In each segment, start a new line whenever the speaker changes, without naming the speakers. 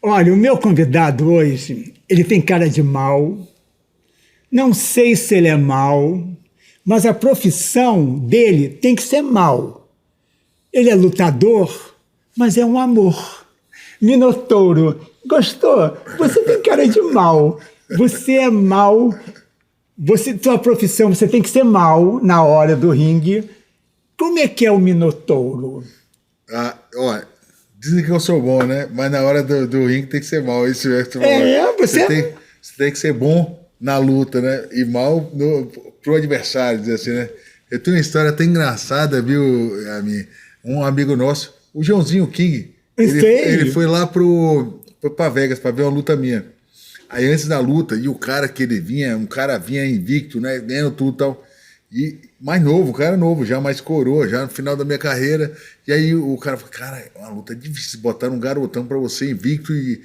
Olha, o meu convidado hoje, ele tem cara de mal. Não sei se ele é mal, mas a profissão dele tem que ser mal. Ele é lutador, mas é um amor. Minotouro, gostou? Você tem cara de mal. Você é mal. Sua profissão, você tem que ser mal na hora do ringue. Como é que é o Minotouro?
Olha, dizem que eu sou bom, né? Mas na hora do ringue tem que ser mal. Isso é, você tem que ser bom na luta, né? E mal pro adversário, dizer assim, né? Eu tenho uma história até engraçada, viu, um amigo nosso, o Joãozinho King. Ele foi lá pra Vegas pra ver uma luta minha. Aí antes da luta, e o cara que ele vinha, um cara vinha invicto, né? Ganhando tudo e tal. E mais novo, um cara novo, já mais coroa, já no final da minha carreira. E aí o cara falou, cara, é uma luta difícil, botaram um garotão pra você invicto e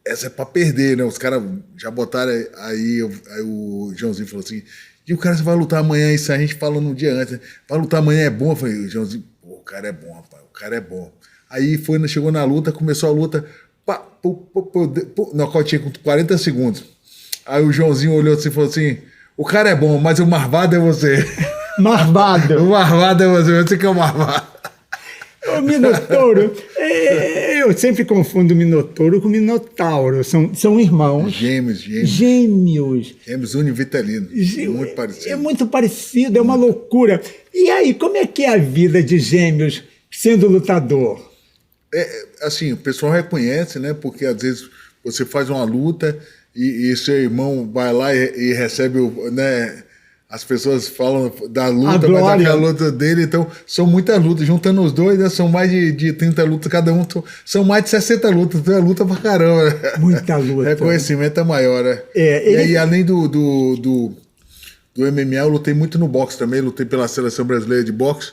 essa é pra perder, né? Os caras já botaram aí o Joãozinho falou assim, e o cara, você vai lutar amanhã, isso a gente falou no dia antes, né? Vai lutar amanhã é bom? Eu falei, Joãozinho, pô, o cara é bom, rapaz, o cara é bom. Aí chegou na luta, começou a luta, nocauteei com 40 segundos. Aí o Joãozinho olhou assim e falou assim, o cara é bom, mas o marvado é você.
Marvado.
O marvado é você que é o marvado.
O Minotouro, eu sempre confundo o Minotouro com o Minotauro. São irmãos.
Gêmeos. Gêmeos univitelinos. Muito parecido.
É muito parecido, é uma loucura. E aí, como é que é a vida de gêmeos sendo lutador?
Assim, o pessoal reconhece, né? Porque às vezes você faz uma luta e seu irmão vai lá e recebe né? As pessoas falam da luta, mas da luta dele, então são muitas lutas. Juntando os dois, né, são mais de 30 lutas cada um, são mais de 60 lutas, então é luta pra caramba. Né?
Muita luta.
Reconhecimento é maior, né? E aí, além do MMA, eu lutei muito no boxe também, lutei pela Seleção Brasileira de Boxe,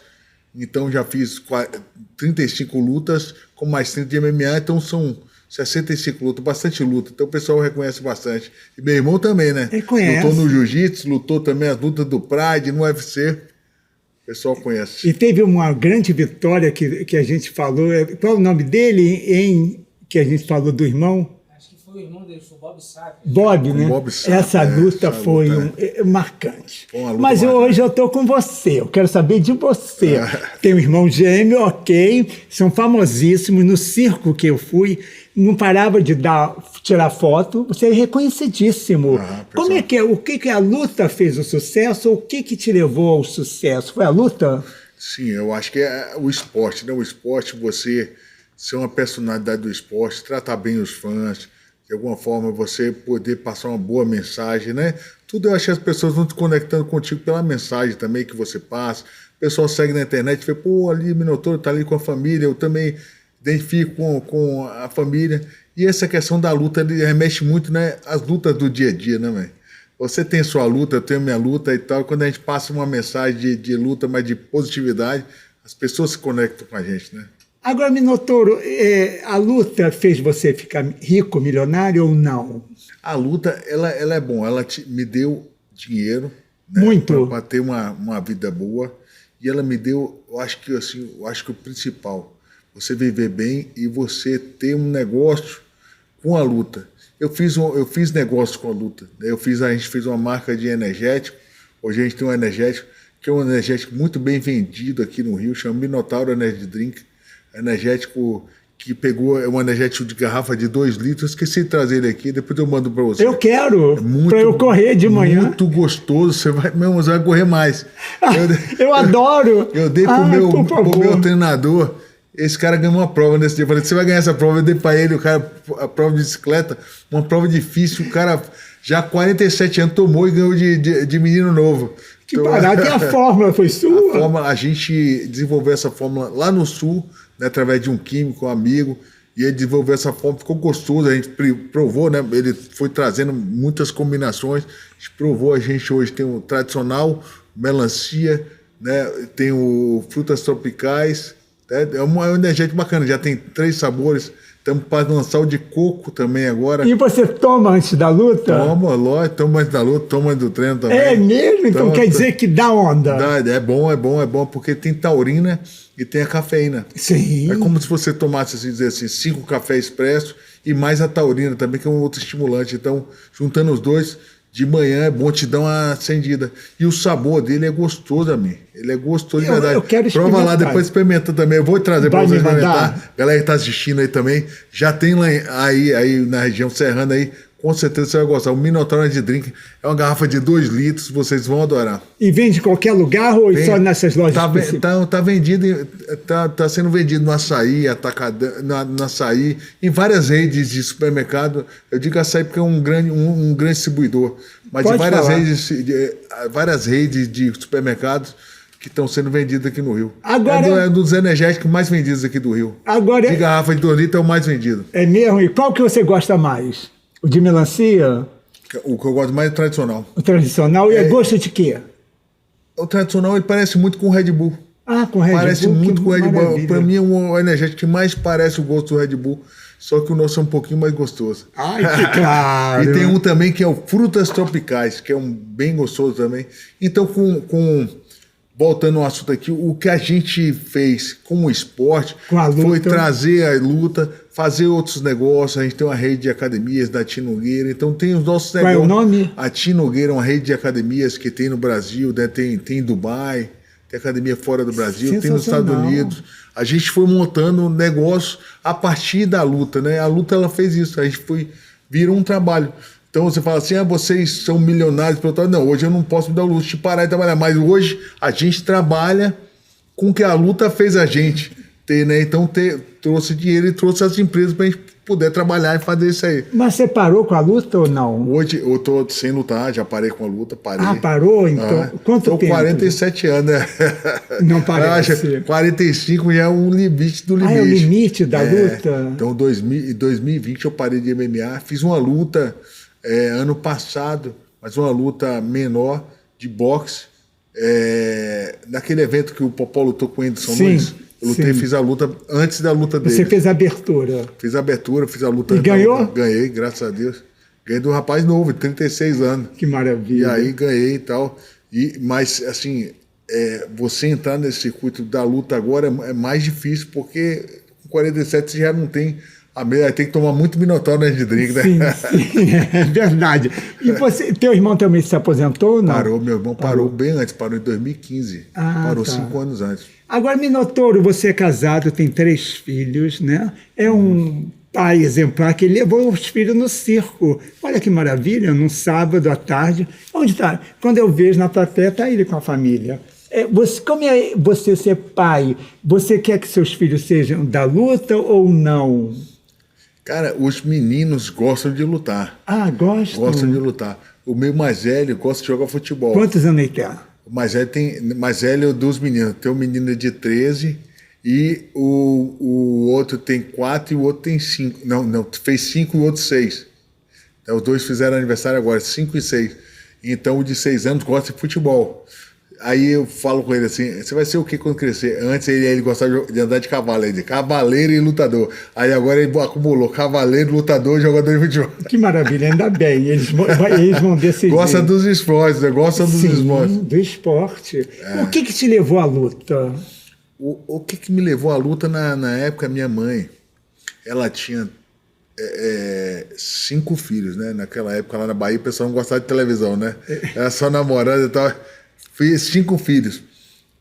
então já fiz 35 lutas com mais 30 de MMA, então são 65 lutas, bastante luta. Então o pessoal reconhece bastante. E meu irmão também, né?
Reconhece.
Lutou no jiu-jitsu, lutou também as lutas do Pride, no UFC. O pessoal conhece.
E teve uma grande vitória que a gente falou. Qual é o nome dele, que a gente falou do irmão?
Acho que foi o irmão dele, foi o Bob Sapp.
Bob, né?
Bob Sapp,
essa luta foi marcante. Mas hoje eu estou com você, eu quero saber de você. Tem um irmão gêmeo, ok, são famosíssimos. No circo que eu fui, não parava de tirar foto, você é reconhecidíssimo. Como é que é? O que a luta fez o sucesso? O que te levou ao sucesso? Foi a luta?
Sim, eu acho que é o esporte, né? O esporte, você ser uma personalidade do esporte, tratar bem os fãs, de alguma forma você poder passar uma boa mensagem, né? Tudo eu acho que as pessoas vão te conectando contigo pela mensagem também que você passa. O pessoal segue na internet e fala, pô, ali Minotouro tá ali com a família, eu também identifico com a família. E essa questão da luta, ele remexe muito, né? As lutas do dia a dia, né, velho? Você tem sua luta, eu tenho minha luta e tal. Quando a gente passa uma mensagem de luta, mas de positividade, as pessoas se conectam com a gente, né?
Agora, Minotouro, a luta fez você ficar rico, milionário ou não?
A luta, ela é bom. Ela me deu dinheiro, né,
muito,
para ter uma vida boa. E ela me deu, eu acho que o principal, você viver bem e você ter um negócio com a luta. Eu fiz negócio com a luta. A gente fez uma marca de energético. Hoje a gente tem um energético, que é um energético muito bem vendido aqui no Rio, chama Minotauro Energy Drink. Energético que pegou, é um energético de garrafa de 2 litros. Esqueci de trazer ele aqui, depois eu mando para você.
Eu quero, para eu correr de manhã.
Muito gostoso, você vai correr mais.
Eu adoro.
Eu dei pro meu treinador, esse cara ganhou uma prova nesse dia. Eu falei, você vai ganhar essa prova? Eu dei para ele, o cara, a prova de bicicleta, uma prova difícil, o cara já 47 anos tomou e ganhou de menino novo.
Que barato, e a fórmula foi sua?
A gente desenvolveu essa fórmula lá no Sul, né, através de um químico, um amigo, e ele desenvolveu essa fórmula, ficou gostoso, a gente provou, né, ele foi trazendo muitas combinações, a gente provou, a gente hoje tem o tradicional, melancia, né? Tem o frutas tropicais, né? É um energético bacana, já tem 3 sabores. Estamos para lançar o de coco também agora.
E você toma antes da luta?
Toma, lógico, toma antes da luta, toma antes do treino também.
É mesmo? Então quer dizer que dá onda.
É bom, porque tem taurina e tem a cafeína.
Sim.
É como se você tomasse, assim, dizer assim, 5 cafés expresso e mais a taurina também, que é um outro estimulante. Então, juntando os dois, de manhã é bom te dar uma acendida. E o sabor dele é gostoso, amigo. Ele é gostoso de verdade.
Eu quero experimentar.
Prova lá, depois experimenta também. Eu vou trazer para
Vai
você
me mandar?
experimentar. Galera que está assistindo aí também, já tem lá aí na região serrana aí, com certeza você vai gostar. O Minotauro Energy Drink é uma garrafa de 2 litros, vocês vão adorar.
E vende em qualquer lugar ou só nessas lojas específicas?
Tá vendido, tá sendo vendido no Açaí, no Açaí, em várias redes de supermercado. Eu digo Açaí porque é um grande distribuidor, mas
Pode
em
falar.
várias redes de supermercados que estão sendo vendidos aqui no Rio.
Agora,
é um dos energéticos mais vendidos aqui do Rio.
Agora,
de garrafa de 2 litros é o mais vendido.
É mesmo? E qual que você gosta mais? O de melancia?
O que eu gosto mais é o tradicional.
O tradicional? E é gosto de quê?
O tradicional ele parece muito com o Red Bull.
Ah, com o Red Bull?
Parece muito com o Red Bull.
Maravilha.
Para mim é um energético que mais parece o gosto do Red Bull, só que o nosso é um pouquinho mais gostoso.
Ai, que claro!
E tem um também que é o Frutas Tropicais, que é um bem gostoso também. Então, voltando ao assunto aqui, o que a gente fez com o esporte foi trazer a luta, fazer outros negócios. A gente tem uma rede de academias da Tia Nogueira, então tem os nossos negócios.
Qual é o nome?
A Tia Nogueira é uma rede de academias que tem no Brasil, né? Tem em Dubai, tem academia fora do Brasil, tem nos Estados Unidos. A gente foi montando um negócio a partir da luta, né? A luta ela fez isso, a gente virou um trabalho. Então você fala assim, vocês são milionários. Não, hoje eu não posso me dar o luxo de parar de trabalhar, mas hoje a gente trabalha com o que a luta fez a gente ter, né? Então trouxe dinheiro e trouxe as empresas para a gente poder trabalhar e fazer isso aí.
Mas você parou com a luta ou não?
Hoje eu tô sem lutar, já parei com a luta, parei.
Ah, parou? Então, quanto tempo?
Tô 47 anos, né?
Não parece.
Eu acho 45 já é um limite do limite.
Ah, é o limite da luta?
Então, em 2020 eu parei de MMA, fiz uma luta ano passado, mas uma luta menor de boxe, naquele evento que o Popó lutou com o Whindersson Nunes. Eu lutei, fiz a luta antes da luta dele.
Você fez a abertura?
Fiz a abertura, fiz a luta.
E ganhou?
Ganhei, graças a Deus. Ganhei de um rapaz novo, de 36 anos.
Que maravilha.
E aí ganhei e tal. Mas, assim, você entrar nesse circuito da luta agora é mais difícil, porque com 47 você já não tem... Tem que tomar muito Minotauro de drink, né?
Sim, é verdade. E teu irmão também se aposentou ou não?
Parou, meu irmão parou bem antes, parou em 2015. Parou 5 anos antes.
Agora, Minotauro, você é casado, tem 3 filhos, né? É um pai exemplar que levou os filhos no circo. Olha que maravilha, num sábado à tarde. Onde está? Quando eu vejo na plateia, está ele com a família. Como é você ser pai? Você quer que seus filhos sejam da luta ou não?
Cara, os meninos gostam de lutar.
Ah, gostam?
Gostam de lutar. O meu mais velho gosta de jogar futebol.
Quantos anos ele tem?
O mais velho dos meninos. Tem um menino de 13 e o outro tem 4 e o outro tem 5. Não, fez 5 e o outro 6. Então, os dois fizeram aniversário agora, 5 e 6. Então o de 6 anos gosta de futebol. Aí eu falo com ele assim, você vai ser o que quando crescer? Antes ele gostava de andar de cavalo, ele cavaleiro e lutador. Aí agora ele acumulou cavaleiro, lutador e jogador de futebol.
Que maravilha, ainda bem, eles vão decidir.
Gosta dos esportes, né? Gosta dos esportes.
Do esporte. O que te levou à luta?
O que me levou à luta na época, minha mãe, ela tinha 5 filhos, né? Naquela época lá na Bahia o pessoal não gostava de televisão, né? Era só namorada e tal. Fiz 5 filhos.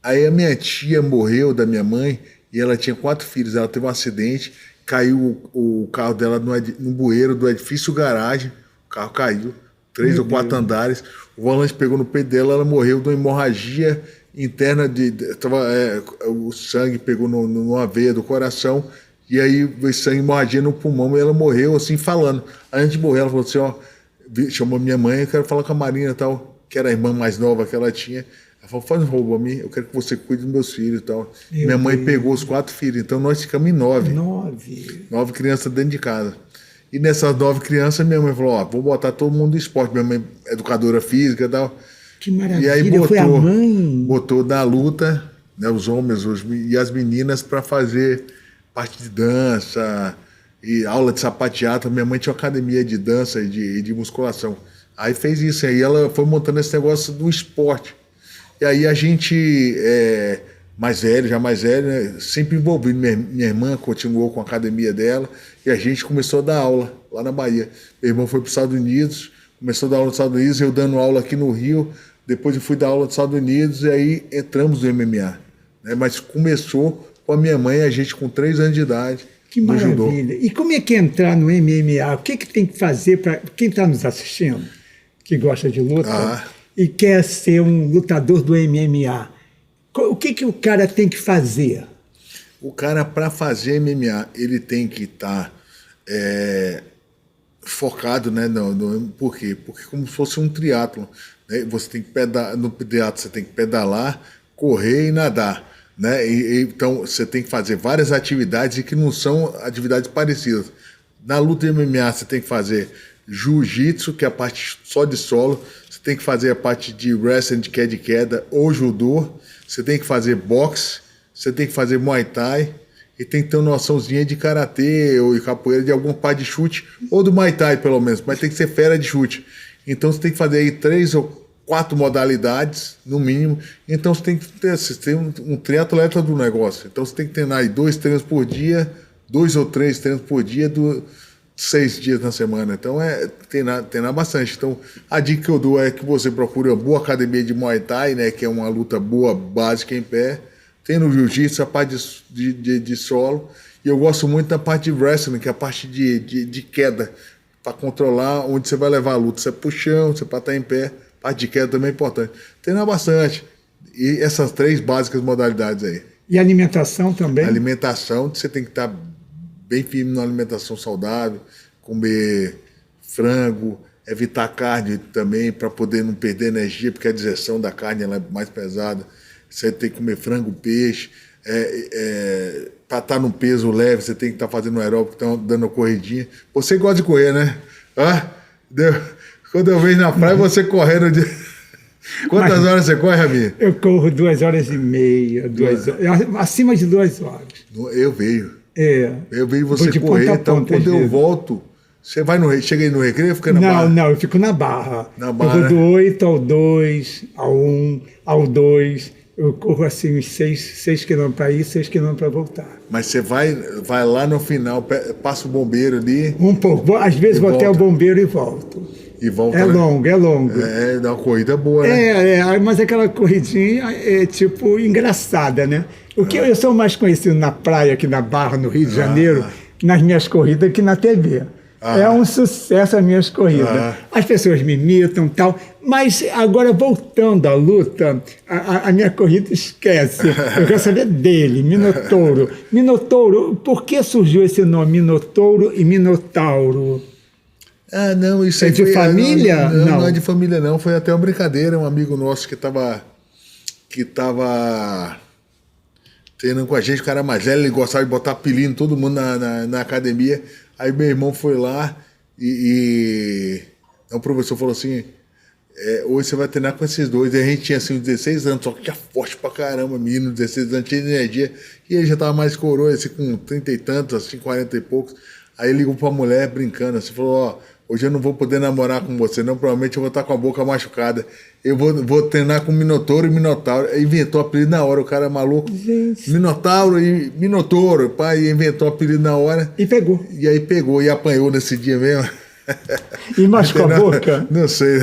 Aí a minha tia morreu da minha mãe e ela tinha 4 filhos. Ela teve um acidente, caiu o carro dela no bueiro do edifício garagem. O carro caiu, 3 ou 4 andares. O volante pegou no peito dela, ela morreu de uma hemorragia interna. O sangue pegou numa veia do coração. E aí o sangue, hemorragia no pulmão, e ela morreu assim falando. Aí antes de morrer, ela falou assim, chamou minha mãe, eu quero falar com a Marina e tal, que era a irmã mais nova que ela tinha. Ela falou, faz um favor a mim, eu quero que você cuide dos meus filhos e tal. Minha mãe pegou os 4 filhos, então nós ficamos em 9. 9 crianças dentro de casa. E nessas 9 crianças, minha mãe falou, vou botar todo mundo no esporte. Minha mãe é educadora física e tal.
Que maravilha,
E aí botou,
foi a mãe.
botou na luta, né, os homens e as meninas para fazer parte de dança e aula de sapateado. Minha mãe tinha uma academia de dança e de musculação. Aí fez isso, aí ela foi montando esse negócio do esporte. E aí a gente, já mais velho, né, sempre envolvido. Minha irmã continuou com a academia dela e a gente começou a dar aula lá na Bahia. Meu irmão foi para os Estados Unidos, começou a dar aula nos Estados Unidos, eu dando aula aqui no Rio. Depois eu fui dar aula nos Estados Unidos e aí entramos no MMA. Né? Mas começou com a minha mãe, a gente com 3 anos de idade.
Que maravilha. E como é que é entrar no MMA? O que tem que fazer para quem está nos assistindo, que gosta de luta e quer ser um lutador do MMA? O que o cara tem que fazer?
O cara, para fazer MMA, ele tem que estar focado, né? Por quê? Porque como se fosse um triatlo. Né? Você tem que no triatlo você tem que pedalar, correr e nadar. Né? Então você tem que fazer várias atividades e que não são atividades parecidas. Na luta MMA você tem que fazer jiu-jitsu, que é a parte só de solo. Você tem que fazer a parte de wrestling, que é de queda, ou judô. Você tem que fazer boxe. Você tem que fazer muay thai. E tem que ter uma noçãozinha de karatê ou de capoeira, de alguma parte de chute, ou do muay thai pelo menos, mas tem que ser fera de chute. Então você tem que fazer aí 3 ou 4 modalidades, no mínimo. Então você tem que ter um triatleta do negócio. Então você tem que treinar aí 2 treinos por dia, 2 ou 3 treinos por dia, 6 dias na semana. Então treinar bastante. Então a dica que eu dou é que você procure uma boa academia de Muay Thai, né, que é uma luta boa, básica em pé. Tem no jiu-jitsu a parte de solo. E eu gosto muito da parte de wrestling, que é a parte de queda, para controlar onde você vai levar a luta. Se é pro chão, se é para estar em pé. Parte de queda também é importante. Treinar bastante. E essas 3 básicas modalidades aí.
E alimentação também?
A alimentação, você tem que estar bem firme na alimentação saudável, comer frango, evitar carne também, para poder não perder energia, porque a digestão da carne ela é mais pesada. Você tem que comer frango, peixe. Para estar num peso leve, você tem que estar fazendo um aeróbico, dando uma corridinha. Você gosta de correr, né? Quando eu vejo na praia, você correndo de... Quantas horas você corre, Rabi?
Eu corro 2h30, 2 horas, acima de 2 horas.
Eu vejo. Eu vejo você
de
correr,
ponta a
então
ponta,
quando
às
eu
vezes.
volto, você vai chega aí no recreio, fica na barra?
Não, eu fico na barra.
Na barra,
eu vou do 8 ao 2, ao 1, ao 2. Eu corro assim uns 6 quilômetros para ir, 6 quilômetros para voltar.
Mas você vai lá no final, passa o bombeiro ali.
Um pouco. Às vezes vou até o bombeiro e volto.
E volta,
é
né?
longo, é longo.
Dá uma corrida boa, né?
Mas aquela corridinha é tipo engraçada, né? Eu sou mais conhecido na praia, aqui na Barra, no Rio de Janeiro, nas minhas corridas, que na TV. É um sucesso as minhas corridas. As pessoas me imitam e tal, mas agora voltando à luta, a minha corrida esquece. Eu quero saber dele, Minotouro. Minotouro, por que surgiu esse nome, Minotouro e Minotauro?
Não, isso
é de família?
Não é de família, não. Foi até uma brincadeira, um amigo nosso que estava treinando com a gente, o cara mais velho, ele gostava de botar apelido em todo mundo na academia. Aí meu irmão foi lá e o professor falou assim, hoje você vai treinar com esses dois. E a gente tinha assim uns 16 anos, só que tinha forte pra caramba, menino, 16 anos, tinha energia. E ele já tava mais coroa, assim, com 30 e tantos, assim, 40 e poucos. Aí ele ligou pra mulher brincando, assim, falou, hoje eu não vou poder namorar com você, não, provavelmente eu vou estar com a boca machucada. Eu vou treinar com Minotouro e Minotauro. Aí inventou o apelido na hora, o cara é maluco.
Gente.
Minotauro e Minotouro, pai, inventou o apelido na hora.
E pegou.
E aí pegou e apanhou nesse dia mesmo.
E machucou a boca?
Não sei.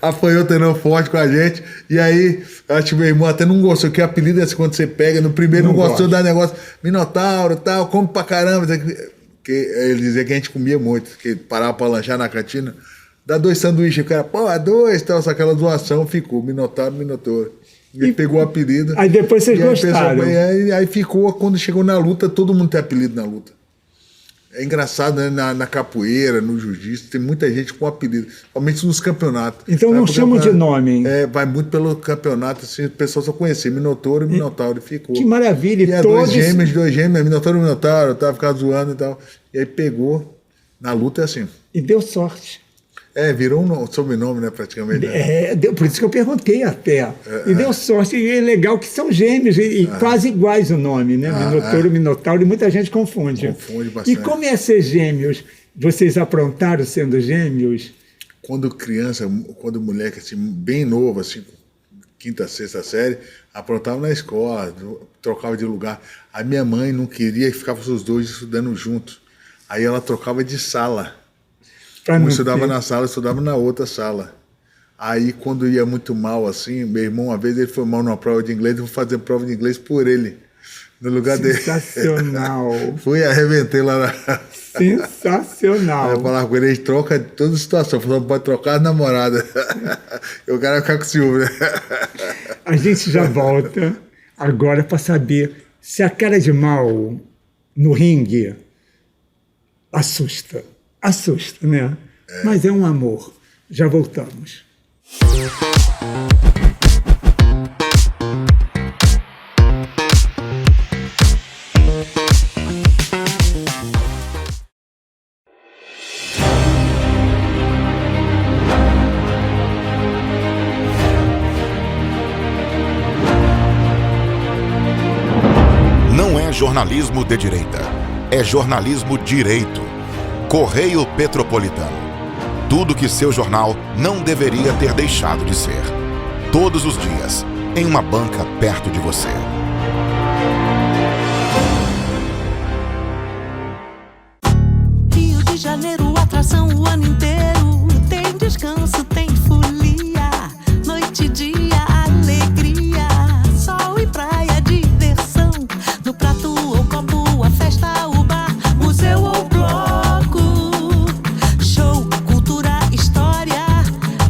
Apanhou treinando forte com a gente. E aí, acho que meu irmão até não gostou, que o apelido é assim, quando você pega. No primeiro não gostou da negócio. Minotauro e tal, come pra caramba. Que ele dizia que a gente comia muito, que parava pra lanchar na cantina. Dá 2 sanduíches, o cara, 2, tal, só aquela doação ficou, Minotauro, Minotouro. E pegou o apelido.
Aí depois vocês gostaram.
Aí ficou, quando chegou na luta, todo mundo tem apelido na luta. É engraçado, né? Na capoeira, no jiu-jitsu, tem muita gente com apelido, principalmente nos campeonatos.
Então não chamam de nome, hein?
Vai muito pelo campeonato, assim, o pessoal só conhecia Minotouro e Minotauro, e ficou.
Que maravilha!
E todos... dois gêmeos, Minotouro e Minotauro, ficava zoando e tal. E aí pegou, na luta é assim.
E deu sorte.
Virou um sobrenome, né, praticamente. Né?
Por isso que eu perguntei até. E deu sorte, e é legal que são gêmeos, e quase iguais o nome, né? Minotouro, Minotauro, e muita gente confunde.
Confunde bastante.
E como é ser gêmeos? Vocês aprontaram sendo gêmeos?
Quando criança, quando moleque, assim, bem novo, assim, quinta, sexta série, aprontava na escola, trocava de lugar. A minha mãe não queria que ficavam os dois estudando juntos. Aí ela trocava de sala. Um estudava na sala, estudava na outra sala. Aí, quando ia muito mal, assim, meu irmão, uma vez, ele foi mal numa prova de inglês, eu vou fazer prova de inglês por ele, no lugar dele.
Sensacional.
Fui e arrebentei lá na...
Sensacional.
Aí eu falava com ele, a gente troca de toda situação, falando, pode trocar as namoradas. O cara vai ficar com ciúme, né?
A gente já volta agora para saber se a cara de mal no ringue assusta. Assusta, né? Mas é um amor. Já voltamos.
Não é jornalismo de direita, é jornalismo direito. Correio Petropolitano. Tudo que seu jornal não deveria ter deixado de ser. Todos os dias, em uma banca perto de você.
Rio de Janeiro, atração o ano inteiro. Tem descanso, tem folia. Noite e dia, alegria. Sol e praia, diversão. No prato ou copo, a festa, o bar, museu ou bloco. Show, cultura, história.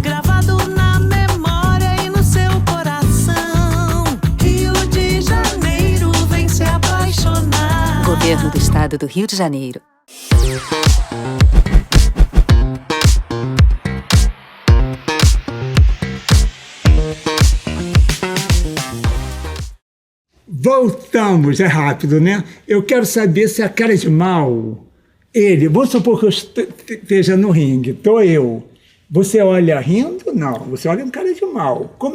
Gravado na memória e no seu coração. Rio de Janeiro, vem se apaixonar.
Governo do Estado do Rio de Janeiro.
Voltamos, é rápido, né? Eu quero saber se a cara de mal, vamos supor que eu esteja no ringue, estou eu. Você olha rindo? Não, você olha um cara de mal. Qual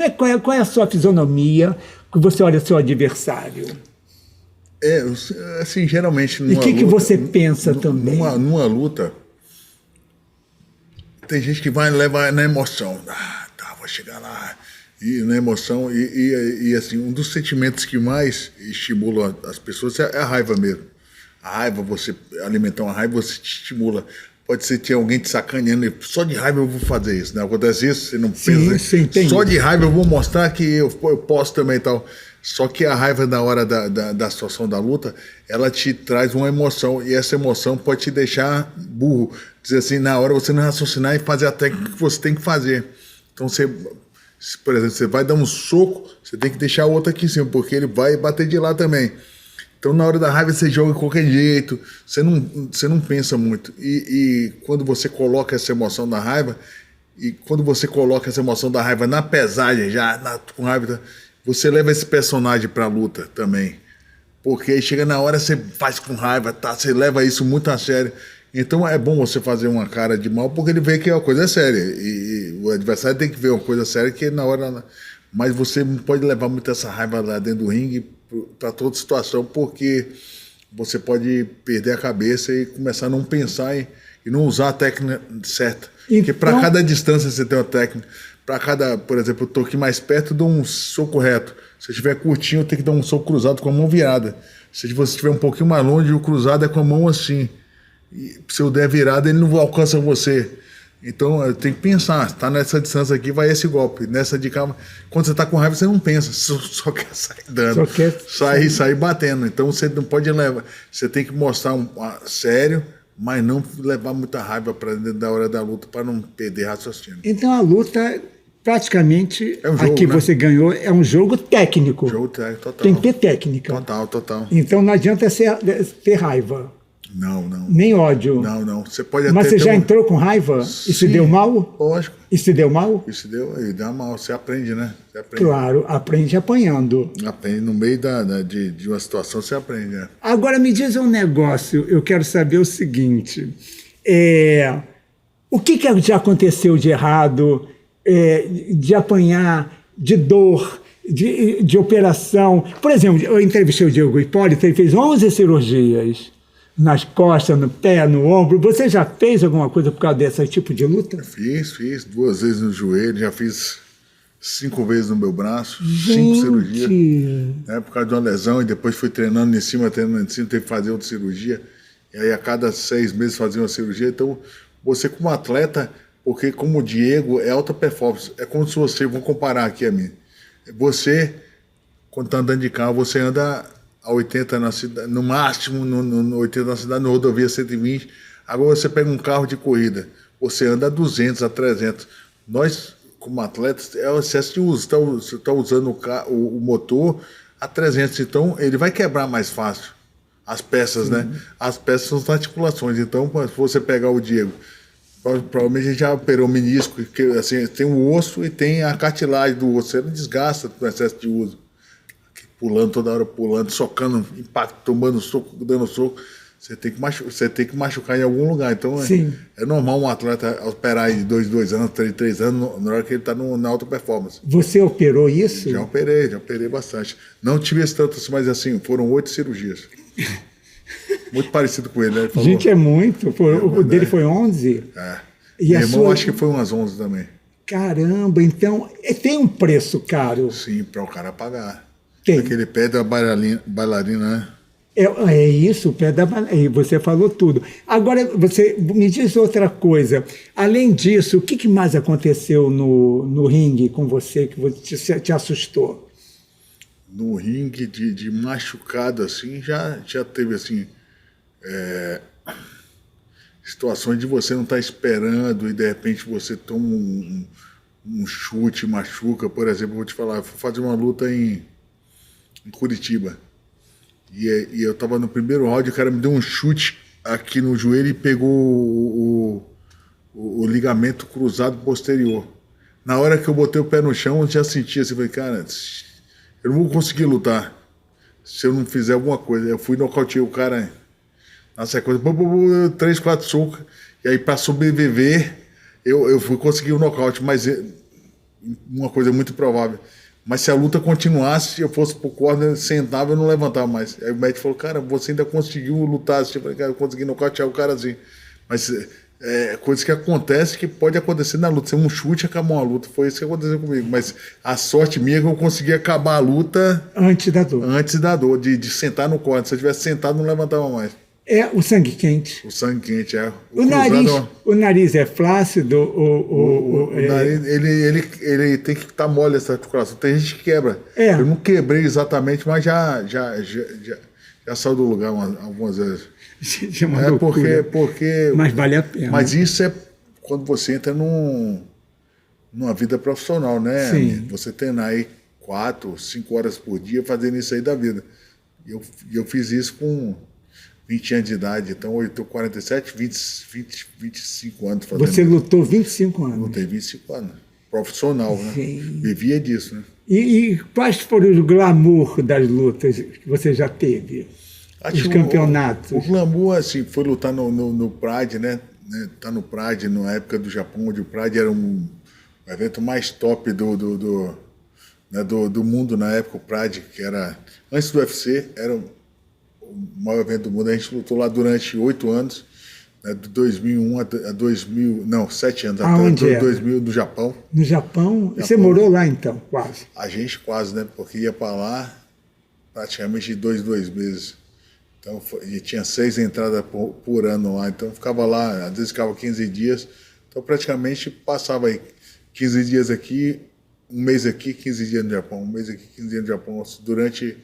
é a sua fisionomia que você olha seu adversário?
Assim, geralmente
numa luta... E o que você pensa também?
Numa luta, tem gente que vai levar na emoção. Vou chegar lá... E na emoção, e assim, um dos sentimentos que mais estimulam as pessoas é a raiva mesmo. A raiva, você alimentar uma raiva, você te estimula. Pode ser ter alguém te sacaneando, só de raiva eu vou fazer isso, né? Acontece isso, você não pensa,
sim,
só de raiva eu vou mostrar que eu posso também e tal. Só que a raiva na hora da situação da luta, ela te traz uma emoção, e essa emoção pode te deixar burro. Dizer assim, na hora você não raciocinar e fazer a técnica que você tem que fazer. Então você... Por exemplo, você vai dar um soco, você tem que deixar o outro aqui em cima, porque ele vai bater de lá também. Então, na hora da raiva, você joga de qualquer jeito, você não pensa muito. E quando você coloca essa emoção da raiva, na pesagem, com raiva, você leva esse personagem para a luta também. Porque aí chega na hora, você faz com raiva, você leva isso muito a sério. Então é bom você fazer uma cara de mal, porque ele vê que é uma coisa séria. E o adversário tem que ver uma coisa séria, que na hora... Mas você não pode levar muito essa raiva lá dentro do ringue para toda situação, porque você pode perder a cabeça e começar a não pensar e não usar a técnica certa. Então... Porque para cada distância você tem uma técnica. Para cada, por exemplo, eu estou aqui mais perto, eu dou um soco reto. Se eu estiver curtinho, eu tenho que dar um soco cruzado com a mão virada. Se você estiver um pouquinho mais longe, o cruzado é com a mão assim. E se eu der virada, ele não alcança você. Então, eu tenho que pensar, está nessa distância aqui, vai esse golpe. Nessa de cá, quando você está com raiva, você não pensa, só quer sair dando. Sair batendo. Então, você não pode levar. Você tem que mostrar sério, mas não levar muita raiva para dentro da hora da luta, para não perder raciocínio.
Então, a luta, praticamente,
é um jogo,
aqui
né?
Você ganhou, é um jogo técnico.
Jogo técnico, total.
Tem que ter técnica.
Total.
Então, não adianta ter raiva.
Não.
Nem ódio.
Não. Você pode
Mas
até
você já entrou com raiva?
Sim,
e se deu mal?
Lógico.
E se deu mal?
Isso dá mal. Você aprende, né? Você aprende.
Claro, aprende apanhando.
Aprende no meio de uma situação, você aprende, né?
Agora me diz um negócio, eu quero saber o seguinte. O que já aconteceu de errado, de apanhar, de dor, de operação? Por exemplo, eu entrevistei o Diego Hipólito, ele fez 11 cirurgias nas costas, no pé, no ombro. Você já fez alguma coisa por causa desse tipo de luta?
Fiz 2 vezes no joelho, já fiz 5 vezes no meu braço, 5 cirurgias, né, por causa de uma lesão, e depois fui treinando em cima, teve que fazer outra cirurgia, e aí a cada 6 meses fazia uma cirurgia. Então, você como atleta, porque como o Diego é alta performance, é como se você, vou comparar aqui a mim, você, quando está andando de carro, você anda a 80 na cidade, no máximo no 80 na cidade, no rodovia 120. Agora você pega um carro de corrida, você anda a 200, a 300. Nós, como atletas, é o excesso de uso. Você está usando o motor a 300, então ele vai quebrar mais fácil as peças, né? As peças são as articulações. Então, se você pegar o Diego, provavelmente a gente já operou o menisco, que, assim, tem o osso e tem a cartilagem do osso. Você não desgasta com excesso de uso. Pulando toda hora, socando, impacto, tomando soco, dando soco. Você tem que machucar em algum lugar. Então, é normal um atleta operar de 2 anos, 3 anos, na hora que ele está na alta performance.
Você operou isso?
Já operei bastante. Não tive esse tanto, mas assim, foram 8 cirurgias. Muito parecido com ele, né? Ele falou,
gente, é muito. O dele foi 11? E
meu irmão acho que foi umas 11 também.
Caramba, então tem um preço caro.
Sim, para o cara pagar.
Tem.
Aquele pé da bailarina, né?
É isso, o pé da bailarina. Você falou tudo. Agora, você me diz outra coisa. Além disso, o que mais aconteceu no ringue com você que te assustou?
No ringue de machucado, assim, já teve, assim, situações de você não estar esperando e, de repente, você toma um chute, machuca. Por exemplo, eu vou te falar, eu fui fazer uma luta em Curitiba. E eu tava no primeiro round, o cara me deu um chute aqui no joelho e pegou o ligamento cruzado posterior. Na hora que eu botei o pé no chão, eu já senti assim, falei, cara, eu não vou conseguir lutar se eu não fizer alguma coisa. Eu fui nocauteei o cara na sequência, 3, 4 socos, e aí para sobreviver, eu fui conseguir o nocaute, mas uma coisa muito provável. Mas se a luta continuasse, se eu fosse pro corner, sentava, eu não levantava mais. Aí o médico falou, cara, você ainda conseguiu lutar. Eu falei, cara, eu consegui nocautear o cara assim. Mas coisas que acontecem, que pode acontecer na luta. Se um chute, acabou a luta. Foi isso que aconteceu comigo. Mas a sorte minha é que eu consegui acabar a luta...
Antes da dor.
Antes da dor, de sentar no corner. Se eu tivesse sentado, não levantava mais.
É o sangue quente.
O sangue quente, é.
O nariz é flácido?
O nariz, ele tem que estar mole essa articulação. Tem gente que quebra. Eu não quebrei exatamente, mas já saiu do lugar algumas vezes. Porque...
Mas vale a pena.
Mas isso é quando você entra numa vida profissional, né?
Sim.
Você treinar aí 4, 5 horas por dia fazendo isso aí da vida. E eu fiz isso com 20 anos de idade, então eu estou 47, 25 anos fazendo.
Você lutou 25 anos?
Lutei 25 anos. Profissional, né?
Sim.
Vivia disso, né?
E quais foram os glamour das lutas que você já teve? Os campeonatos?
O glamour, assim, foi lutar no Pride, né? Tá no Pride, na época do Japão, onde o Pride era um evento mais top do mundo na época, o Pride, que era, antes do UFC, era o maior evento do mundo. A gente lutou lá durante 8 anos, né, de 2001 a 2000, não, 7 anos, até 2000 no Japão.
No Japão? Você morou lá então, quase?
A gente quase, né, porque ia para lá praticamente de 2 meses. Então, e tinha 6 entradas por ano lá, então ficava lá, às vezes ficava 15 dias, então praticamente passava aí 15 dias aqui, um mês aqui, 15 dias no Japão, um mês aqui, 15 dias no Japão, durante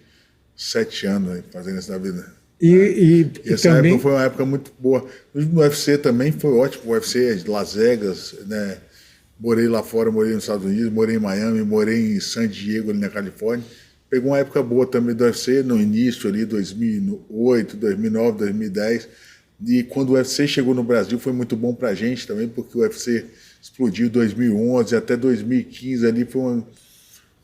7 anos aí, fazendo isso na vida.
E
essa
também...
época foi uma época muito boa. No UFC também foi ótimo, o UFC de Las Vegas, né? Morei lá fora, morei nos Estados Unidos, morei em Miami, morei em San Diego, ali na Califórnia. Pegou uma época boa também do UFC, no início ali, 2008, 2009, 2010. E quando o UFC chegou no Brasil foi muito bom pra gente também, porque o UFC explodiu em 2011 até 2015 ali, eu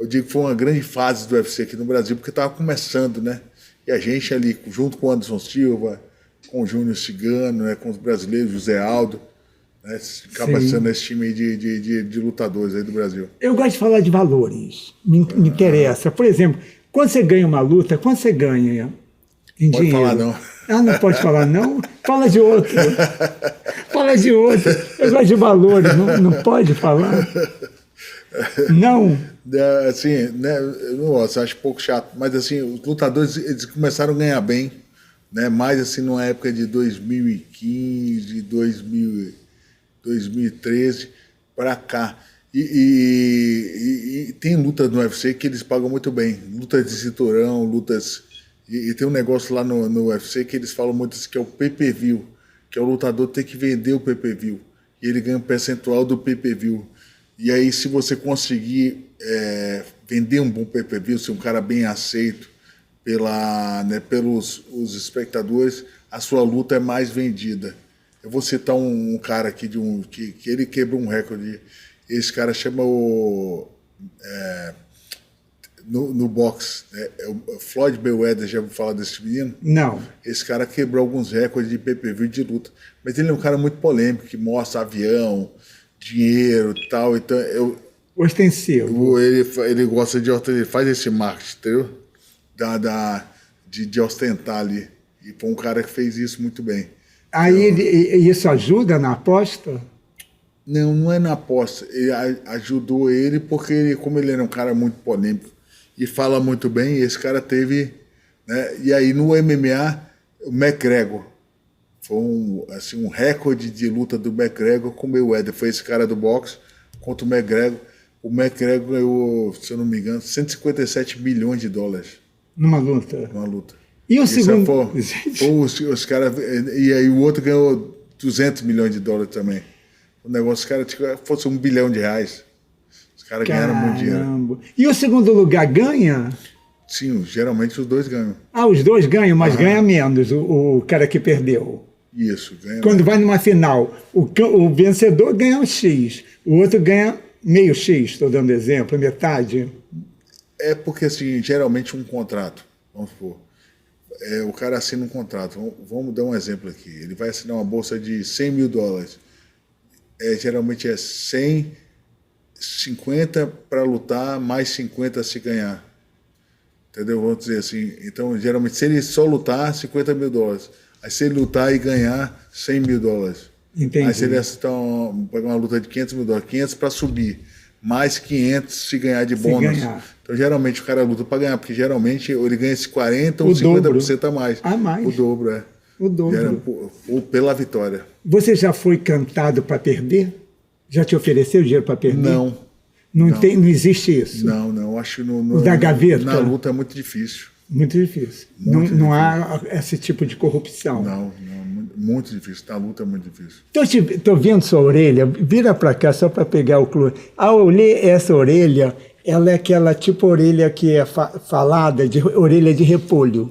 digo que foi uma grande fase do UFC aqui no Brasil, porque estava começando, né? E a gente ali, junto com o Anderson Silva, com o Júnior Cigano, né, com os brasileiros, José Aldo, né? Acaba
Sim.
sendo esse time aí de lutadores aí do Brasil.
Eu gosto de falar de valores, me interessa. Por exemplo, quando você ganha uma luta, quanto você ganha em
Pode
dinheiro?
falar não.
Ah, não pode falar não? Fala de outro. Fala de outro. Eu gosto de valores, não pode falar? Não.
Assim, né, eu não gosto, acho um pouco chato, mas assim, os lutadores eles começaram a ganhar bem, né, mais assim numa época de 2015, 2013 para cá. E tem lutas no UFC que eles pagam muito bem, lutas de cinturão, lutas. E tem um negócio lá no UFC que eles falam muito assim, que é o pay-per-view, que é o lutador ter que vender o pay-per-view. E ele ganha um percentual do pay-per-view. E aí, se você conseguir vender um bom pay-per-view, ser um cara bem aceito pelos os espectadores, a sua luta é mais vendida. Eu vou citar um cara aqui que ele quebrou um recorde. Esse cara chama no boxe, o Floyd Mayweather, já vou falar desse menino?
Não.
Esse cara quebrou alguns recordes de pay-per-view de luta. Mas ele é um cara muito polêmico, que mostra avião, dinheiro e tal. Então,
Ostensivo.
ele gosta ele faz esse marketing, entendeu? De ostentar ali. E foi um cara que fez isso muito bem.
Aí isso ajuda na aposta?
Não é na aposta. Ele ajudou ele porque, como ele era um cara muito polêmico e fala muito bem, esse cara teve... Né? E aí no MMA, o McGregor. Foi um recorde de luta do McGregor com o Mayweather. Foi esse cara do boxe contra o McGregor. O McGregor ganhou, se eu não me engano, 157 milhões de dólares.
Numa luta?
Numa luta.
E o segundo...
Os caras... E aí o outro ganhou 200 milhões de dólares também. O negócio, os caras, fosse R$1 bilhão. Os caras ganharam muito dinheiro.
E o segundo lugar ganha?
Sim, geralmente os dois ganham.
Ah, os dois ganham, mas ganha menos o cara que perdeu.
Isso, ganha.
Quando vai numa final, o vencedor ganha um X, o outro ganha meio X, estou dando exemplo, metade.
É porque, assim, geralmente um contrato, vamos supor, o cara assina um contrato, vamos dar um exemplo aqui, ele vai assinar uma bolsa de $100 mil, geralmente é 100, 50 para lutar, mais 50 se ganhar. Entendeu? Vamos dizer assim, então, geralmente, se ele só lutar, $50 mil. Aí se ele lutar e ganhar, $100 mil.
Entendi.
Aí se ele pegar uma luta de $500 mil, 500 para subir, mais 500 se ganhar de bônus. Então, geralmente, o cara luta para ganhar, porque geralmente ele ganha esse 40% ou 50% a mais.
A mais.
O dobro, é.
O dobro.
Pela vitória.
Você já foi cantado para perder? Já te ofereceu dinheiro para perder?
Não.
Não existe isso?
Não, acho que
da gaveta?
Na luta é muito difícil.
Muito difícil. Não há esse tipo de corrupção.
Não, muito difícil. Na luta é muito difícil.
Estou vendo sua orelha, vira para cá só para pegar o clone. Ao ler essa orelha, ela é aquela tipo orelha que é falada, de orelha de repolho.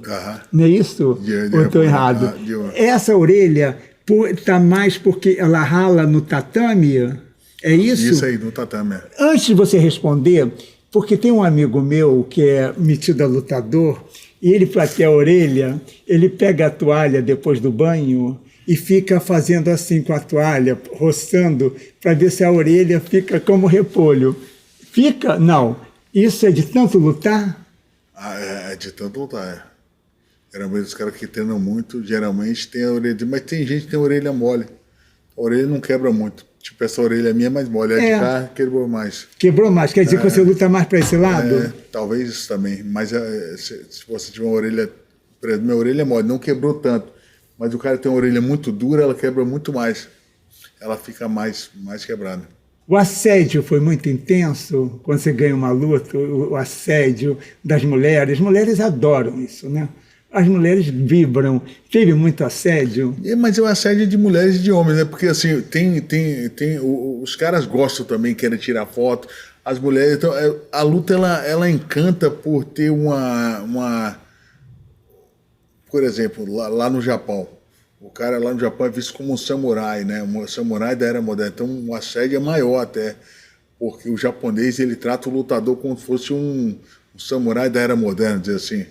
Não é isso? Ou estou errado? Essa orelha está mais porque ela rala no tatame? É isso?
Isso aí, no tatame.
Antes de você responder, porque tem um amigo meu que é metido a lutador, e ele plateia a orelha, ele pega a toalha depois do banho e fica fazendo assim com a toalha, roçando, para ver se a orelha fica como repolho. Fica? Não. Isso é de tanto lutar?
É de tanto lutar, Geralmente os caras que treinam muito, geralmente tem a orelha... Mas tem gente que tem a orelha mole. A orelha não quebra muito. Tipo, essa orelha minha é mais mole, a de cá quebrou mais.
Quebrou mais, quer dizer que você luta mais para esse lado?
Talvez isso também, mas se você tiver uma orelha, por exemplo, minha orelha é mole, não quebrou tanto, mas o cara tem uma orelha muito dura, ela quebra muito mais, ela fica mais quebrada.
O assédio foi muito intenso quando você ganha uma luta, o assédio das mulheres. As mulheres adoram isso, né? As mulheres vibram. Teve muito assédio?
Mas é o assédio de mulheres e de homens, né? Porque assim, os caras gostam também, querem tirar foto. As mulheres, então, a luta ela encanta por ter por exemplo, lá no Japão. O cara lá no Japão é visto como um samurai, né? Um samurai da era moderna. Então o assédio é maior até, porque o japonês ele trata o lutador como se fosse um samurai da era moderna, dizer assim.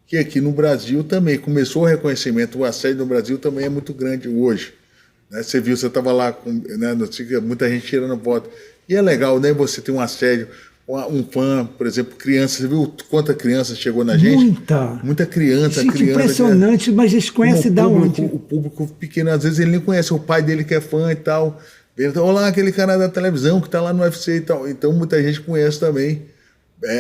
Que aqui no Brasil também começou o reconhecimento, o assédio no Brasil também é muito grande hoje, Né? Você viu, você estava lá, né, muita gente tirando foto. E é legal, né? Você tem um assédio, um fã, por exemplo, criança. Você viu quanta criança chegou na gente? Muita criança.
Gente, impressionante, mas eles conhecem da onde?
O público pequeno, às vezes ele nem conhece o pai dele que é fã e tal. Ele tá, olha lá, aquele cara da televisão que está lá no UFC e tal. Então muita gente conhece também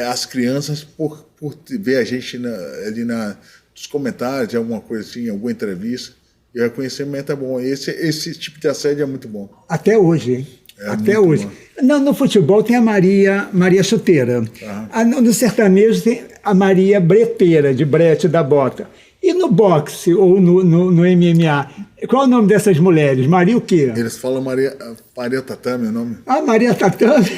as crianças por ver a gente ali nos comentários, de alguma coisa assim, alguma entrevista. E o reconhecimento é bom. Esse tipo de assédio é muito bom.
Até hoje, hein? Até hoje. No futebol tem a Maria Chuteira. No sertanejo tem a Maria Breteira, de brete da bota. E no boxe ou no MMA, qual é o nome dessas mulheres? Maria o quê?
Eles falam Maria Tatame, o nome.
Ah, Maria Tatame?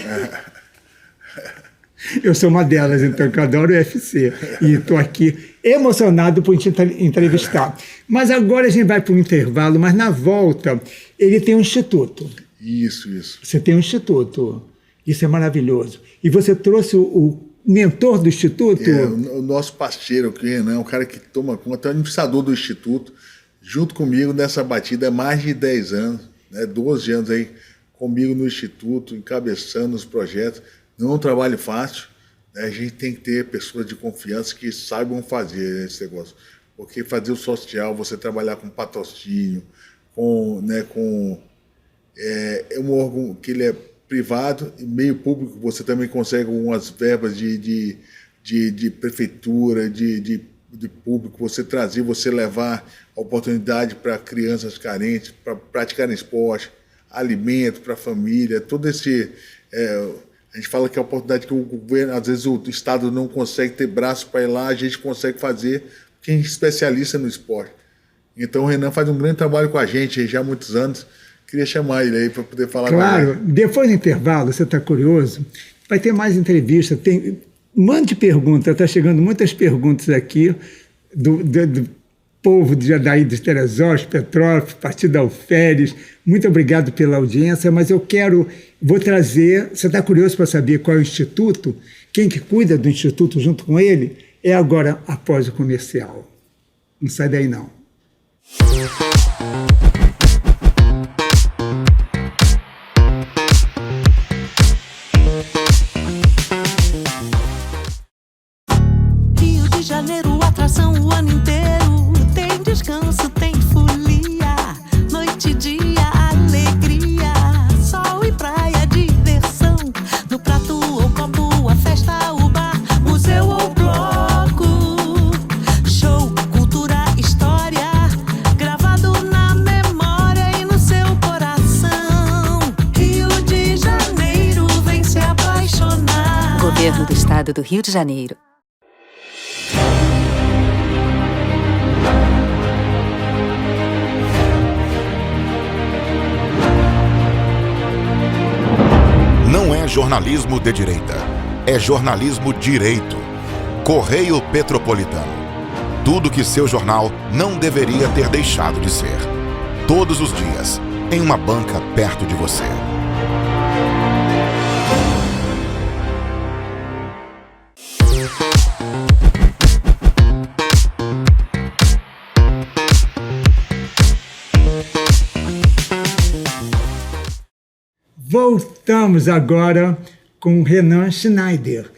Eu sou uma delas, então, que eu adoro o UFC. E estou aqui emocionado por te entrevistar. Mas agora a gente vai para um intervalo, mas na volta ele tem um instituto.
Isso.
Você tem um instituto. Isso é maravilhoso. E você trouxe o mentor do instituto?
O nosso parceiro, que é um cara que toma conta, é o administrador do instituto, junto comigo nessa batida há mais de 10 anos, né, 12 anos aí comigo no instituto, encabeçando os projetos. Não é um trabalho fácil, né? A gente tem que ter pessoas de confiança que saibam fazer esse negócio. Porque fazer o social, você trabalhar com patrocínio, é um órgão que ele é privado e meio público, você também consegue umas verbas de prefeitura, de público, você levar a oportunidade para crianças carentes, para praticarem esporte, alimento para a família, todo esse... a gente fala que é a oportunidade que o governo, às vezes o Estado não consegue ter braço para ir lá, a gente consegue fazer, porque a gente é especialista no esporte. Então o Renan faz um grande trabalho com a gente já há muitos anos. Queria chamar ele aí para poder falar.
Claro, depois do intervalo, você está curioso, vai ter mais entrevista, tem um monte de perguntas, está chegando muitas perguntas aqui do povo daí de Teresópolis, Petrópolis, Partido Alferes. Muito obrigado pela audiência, mas vou trazer, você está curioso para saber qual é o instituto? Quem que cuida do instituto junto com ele? É agora, após o comercial. Não sai daí, não.
Rio de Janeiro, atração o ano inteiro. Tem descanso, tem folia. Noite e dia, alegria. Sol e praia, diversão. No prato ou copo, a festa, o bar, museu ou bloco. Show, cultura, história. Gravado na memória e no seu coração. Rio de Janeiro, vem se apaixonar.
Governo do Estado do Rio de Janeiro.
Não é jornalismo de direita, é jornalismo direito. Correio Petropolitano. Tudo que seu jornal não deveria ter deixado de ser. Todos os dias, em uma banca perto de você.
Voltamos agora com o Renan Schneider,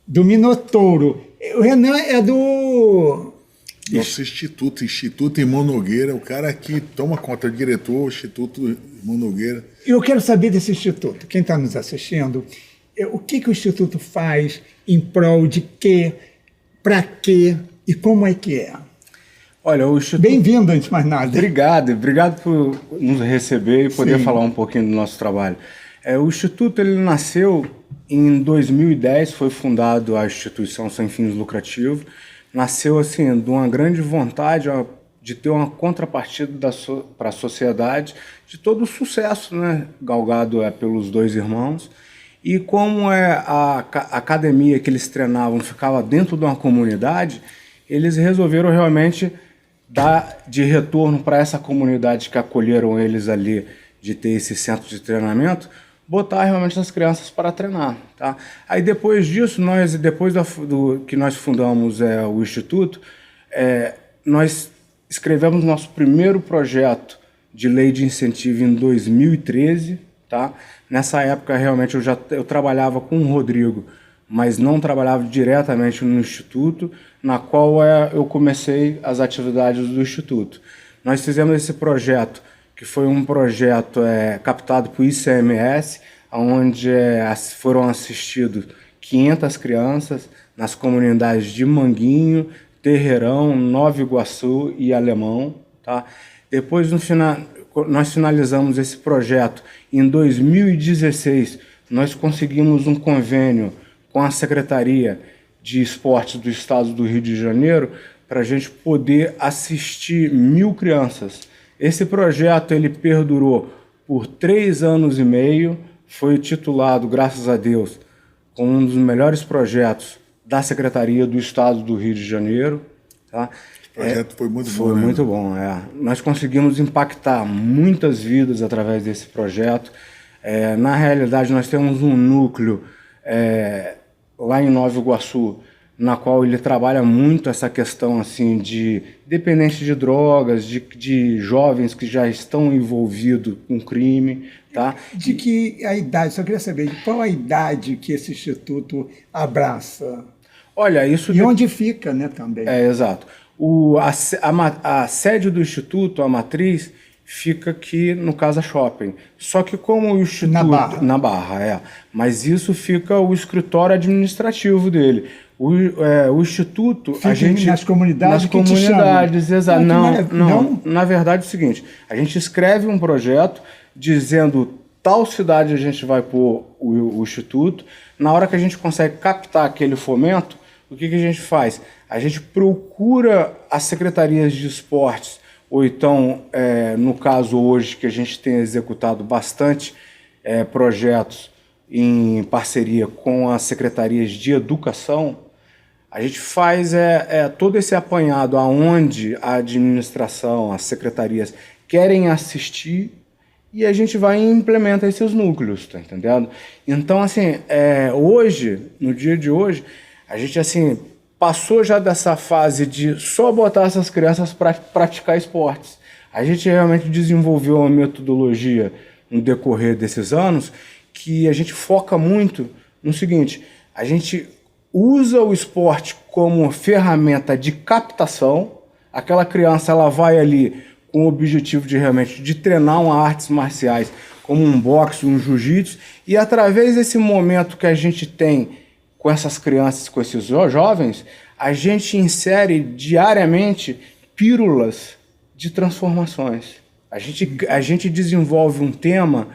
do Minotouro. O Renan é do...
Nosso Instituto Irmão Nogueira, o cara que toma conta, o diretor do Instituto Irmão Nogueira.
Eu quero saber desse instituto, quem está nos assistindo, o que o Instituto faz em prol de quê, para quê e como é que é?
Olha, o Instituto...
Bem-vindo, antes de mais nada.
Obrigado por nos receber e poder falar um pouquinho do nosso trabalho. O Instituto ele nasceu em 2010, foi fundado a instituição sem fins lucrativos. Nasceu assim de uma grande vontade de ter uma contrapartida para a sociedade de todo o sucesso, né, galgado pelos dois irmãos. E como a academia que eles treinavam ficava dentro de uma comunidade, eles resolveram realmente dar de retorno para essa comunidade que acolheram eles ali, de ter esse centro de treinamento, botar realmente as crianças para treinar, tá? Aí depois disso, depois que nós fundamos o Instituto, nós escrevemos nosso primeiro projeto de lei de incentivo em 2013, tá? Nessa época, realmente, eu trabalhava com o Rodrigo, mas não trabalhava diretamente no Instituto, na qual eu comecei as atividades do Instituto. Nós fizemos esse projeto, que foi um projeto captado por ICMS, onde foram assistidos 500 crianças nas comunidades de Manguinho, Terreirão, Nova Iguaçu e Alemão. Tá? Depois, nós finalizamos esse projeto em 2016. Nós conseguimos um convênio com a Secretaria de Esportes do Estado do Rio de Janeiro para a gente poder assistir 1.000 crianças. Esse projeto ele perdurou por 3 anos e meio, foi titulado, graças a Deus, como um dos melhores projetos da Secretaria do Estado do Rio de Janeiro. Tá?
O projeto foi muito bom.
Foi muito bom, Nós conseguimos impactar muitas vidas através desse projeto. Na realidade, nós temos um núcleo lá em Nova Iguaçu, na qual ele trabalha muito essa questão assim, de dependentes de drogas, de jovens que já estão envolvidos com crime. Tá?
De que a idade, só queria saber, qual a idade que esse instituto abraça?
Olha, isso...
E onde fica, né, também.
Exato. A sede do instituto, a matriz, fica aqui no Casa Shopping. Só que como o instituto... Na Barra, mas isso fica o escritório administrativo dele. O instituto...
Fica
a gente,
nas comunidades?
Nas comunidades, exato.
Não,
na verdade é o seguinte, a gente escreve um projeto dizendo tal cidade a gente vai pôr o instituto. Na hora que a gente consegue captar aquele fomento, o que a gente faz? A gente procura as secretarias de esportes, ou então, no caso hoje, que a gente tem executado bastante projetos em parceria com as secretarias de educação, a gente faz todo esse apanhado aonde a administração, as secretarias querem assistir, e a gente vai e implementa esses núcleos, tá entendendo? Então, assim, hoje, no dia de hoje, a gente, assim, passou já dessa fase de só botar essas crianças para praticar esportes. A gente realmente desenvolveu uma metodologia no decorrer desses anos que a gente foca muito no seguinte: a gente usa o esporte como ferramenta de captação. Aquela criança, ela vai ali com o objetivo de realmente de treinar uma artes marciais, como um boxe, um jiu-jitsu, e através desse momento que a gente tem com essas crianças, com esses jovens, a gente insere diariamente pílulas de transformações. A gente desenvolve um tema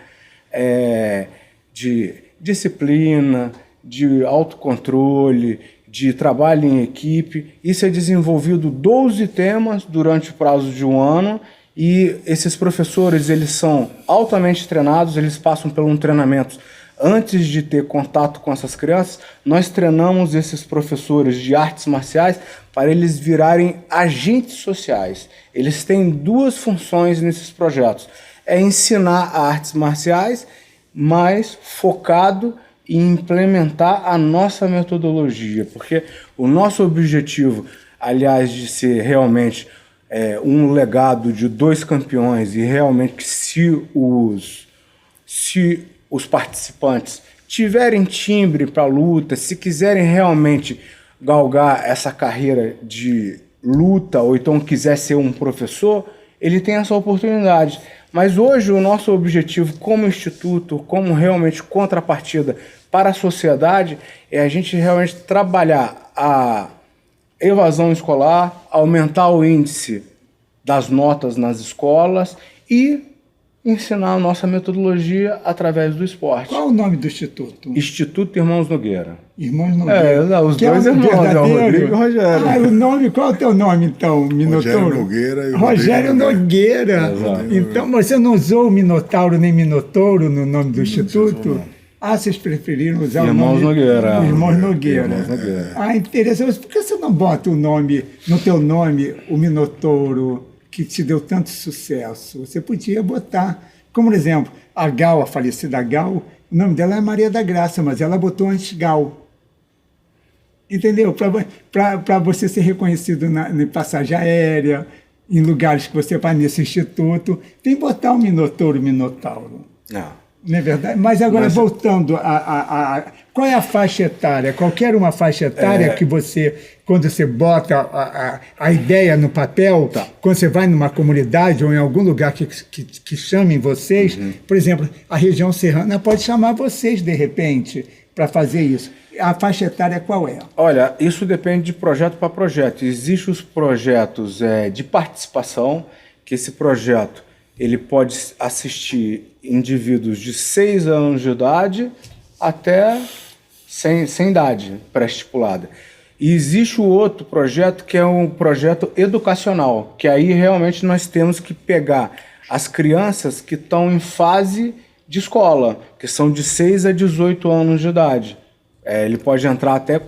de disciplina, de autocontrole, de trabalho em equipe. Isso é desenvolvido 12 temas durante o prazo de um ano, e esses professores, eles são altamente treinados, eles passam por um treinamento. Antes de ter contato com essas crianças, nós treinamos esses professores de artes marciais para eles virarem agentes sociais. Eles têm 2 funções nesses projetos: ensinar artes marciais, mas focado em implementar a nossa metodologia, porque o nosso objetivo, aliás, de ser realmente um legado de 2 campeões, e realmente que se os participantes tiverem timbre para luta, se quiserem realmente galgar essa carreira de luta, ou então quiser ser um professor, ele tem essa oportunidade. Mas hoje o nosso objetivo como instituto, como realmente contrapartida para a sociedade, é a gente realmente trabalhar a evasão escolar, aumentar o índice das notas nas escolas e ensinar a nossa metodologia através do esporte.
Qual o nome do instituto?
Instituto Irmãos Nogueira.
Irmãos Nogueira.
Os dois irmãos, o Rodrigo e o Rogério.
O nome, qual é o teu nome, então, Minotauro?
Rogério Nogueira e o
Rogério Nogueira. Então, você não usou Minotauro nem Minotouro no nome do instituto? Vocês preferiram usar o nome...
Nogueira.
Irmãos Nogueira.
Irmãos Nogueira.
Interessante. Por que você não bota o nome, no teu nome, o Minotouro, que te deu tanto sucesso? Você podia botar, como por exemplo, a Gal, a falecida Gal, o nome dela é Maria da Graça, mas ela botou antes Gal. Entendeu? Para você ser reconhecido na passagem aérea. em lugares que você vai nesse instituto, tem que botar um minotauro. Não é verdade? Mas agora, voltando qual é a faixa etária? Qualquer uma faixa etária que você, quando você bota a ideia no papel, quando você vai numa comunidade ou em algum lugar que chamem vocês, por exemplo, a região serrana pode chamar vocês, de repente, para fazer isso. A faixa etária qual é?
Olha, isso depende de projeto para projeto. Existem os projetos de participação, que esse projeto ele pode assistir indivíduos de 6 anos de idade até sem idade pré-estipulada. E existe o outro projeto que é um projeto educacional, que aí realmente nós temos que pegar as crianças que estão em fase de escola, que são de 6 a 18 anos de idade. Ele pode entrar até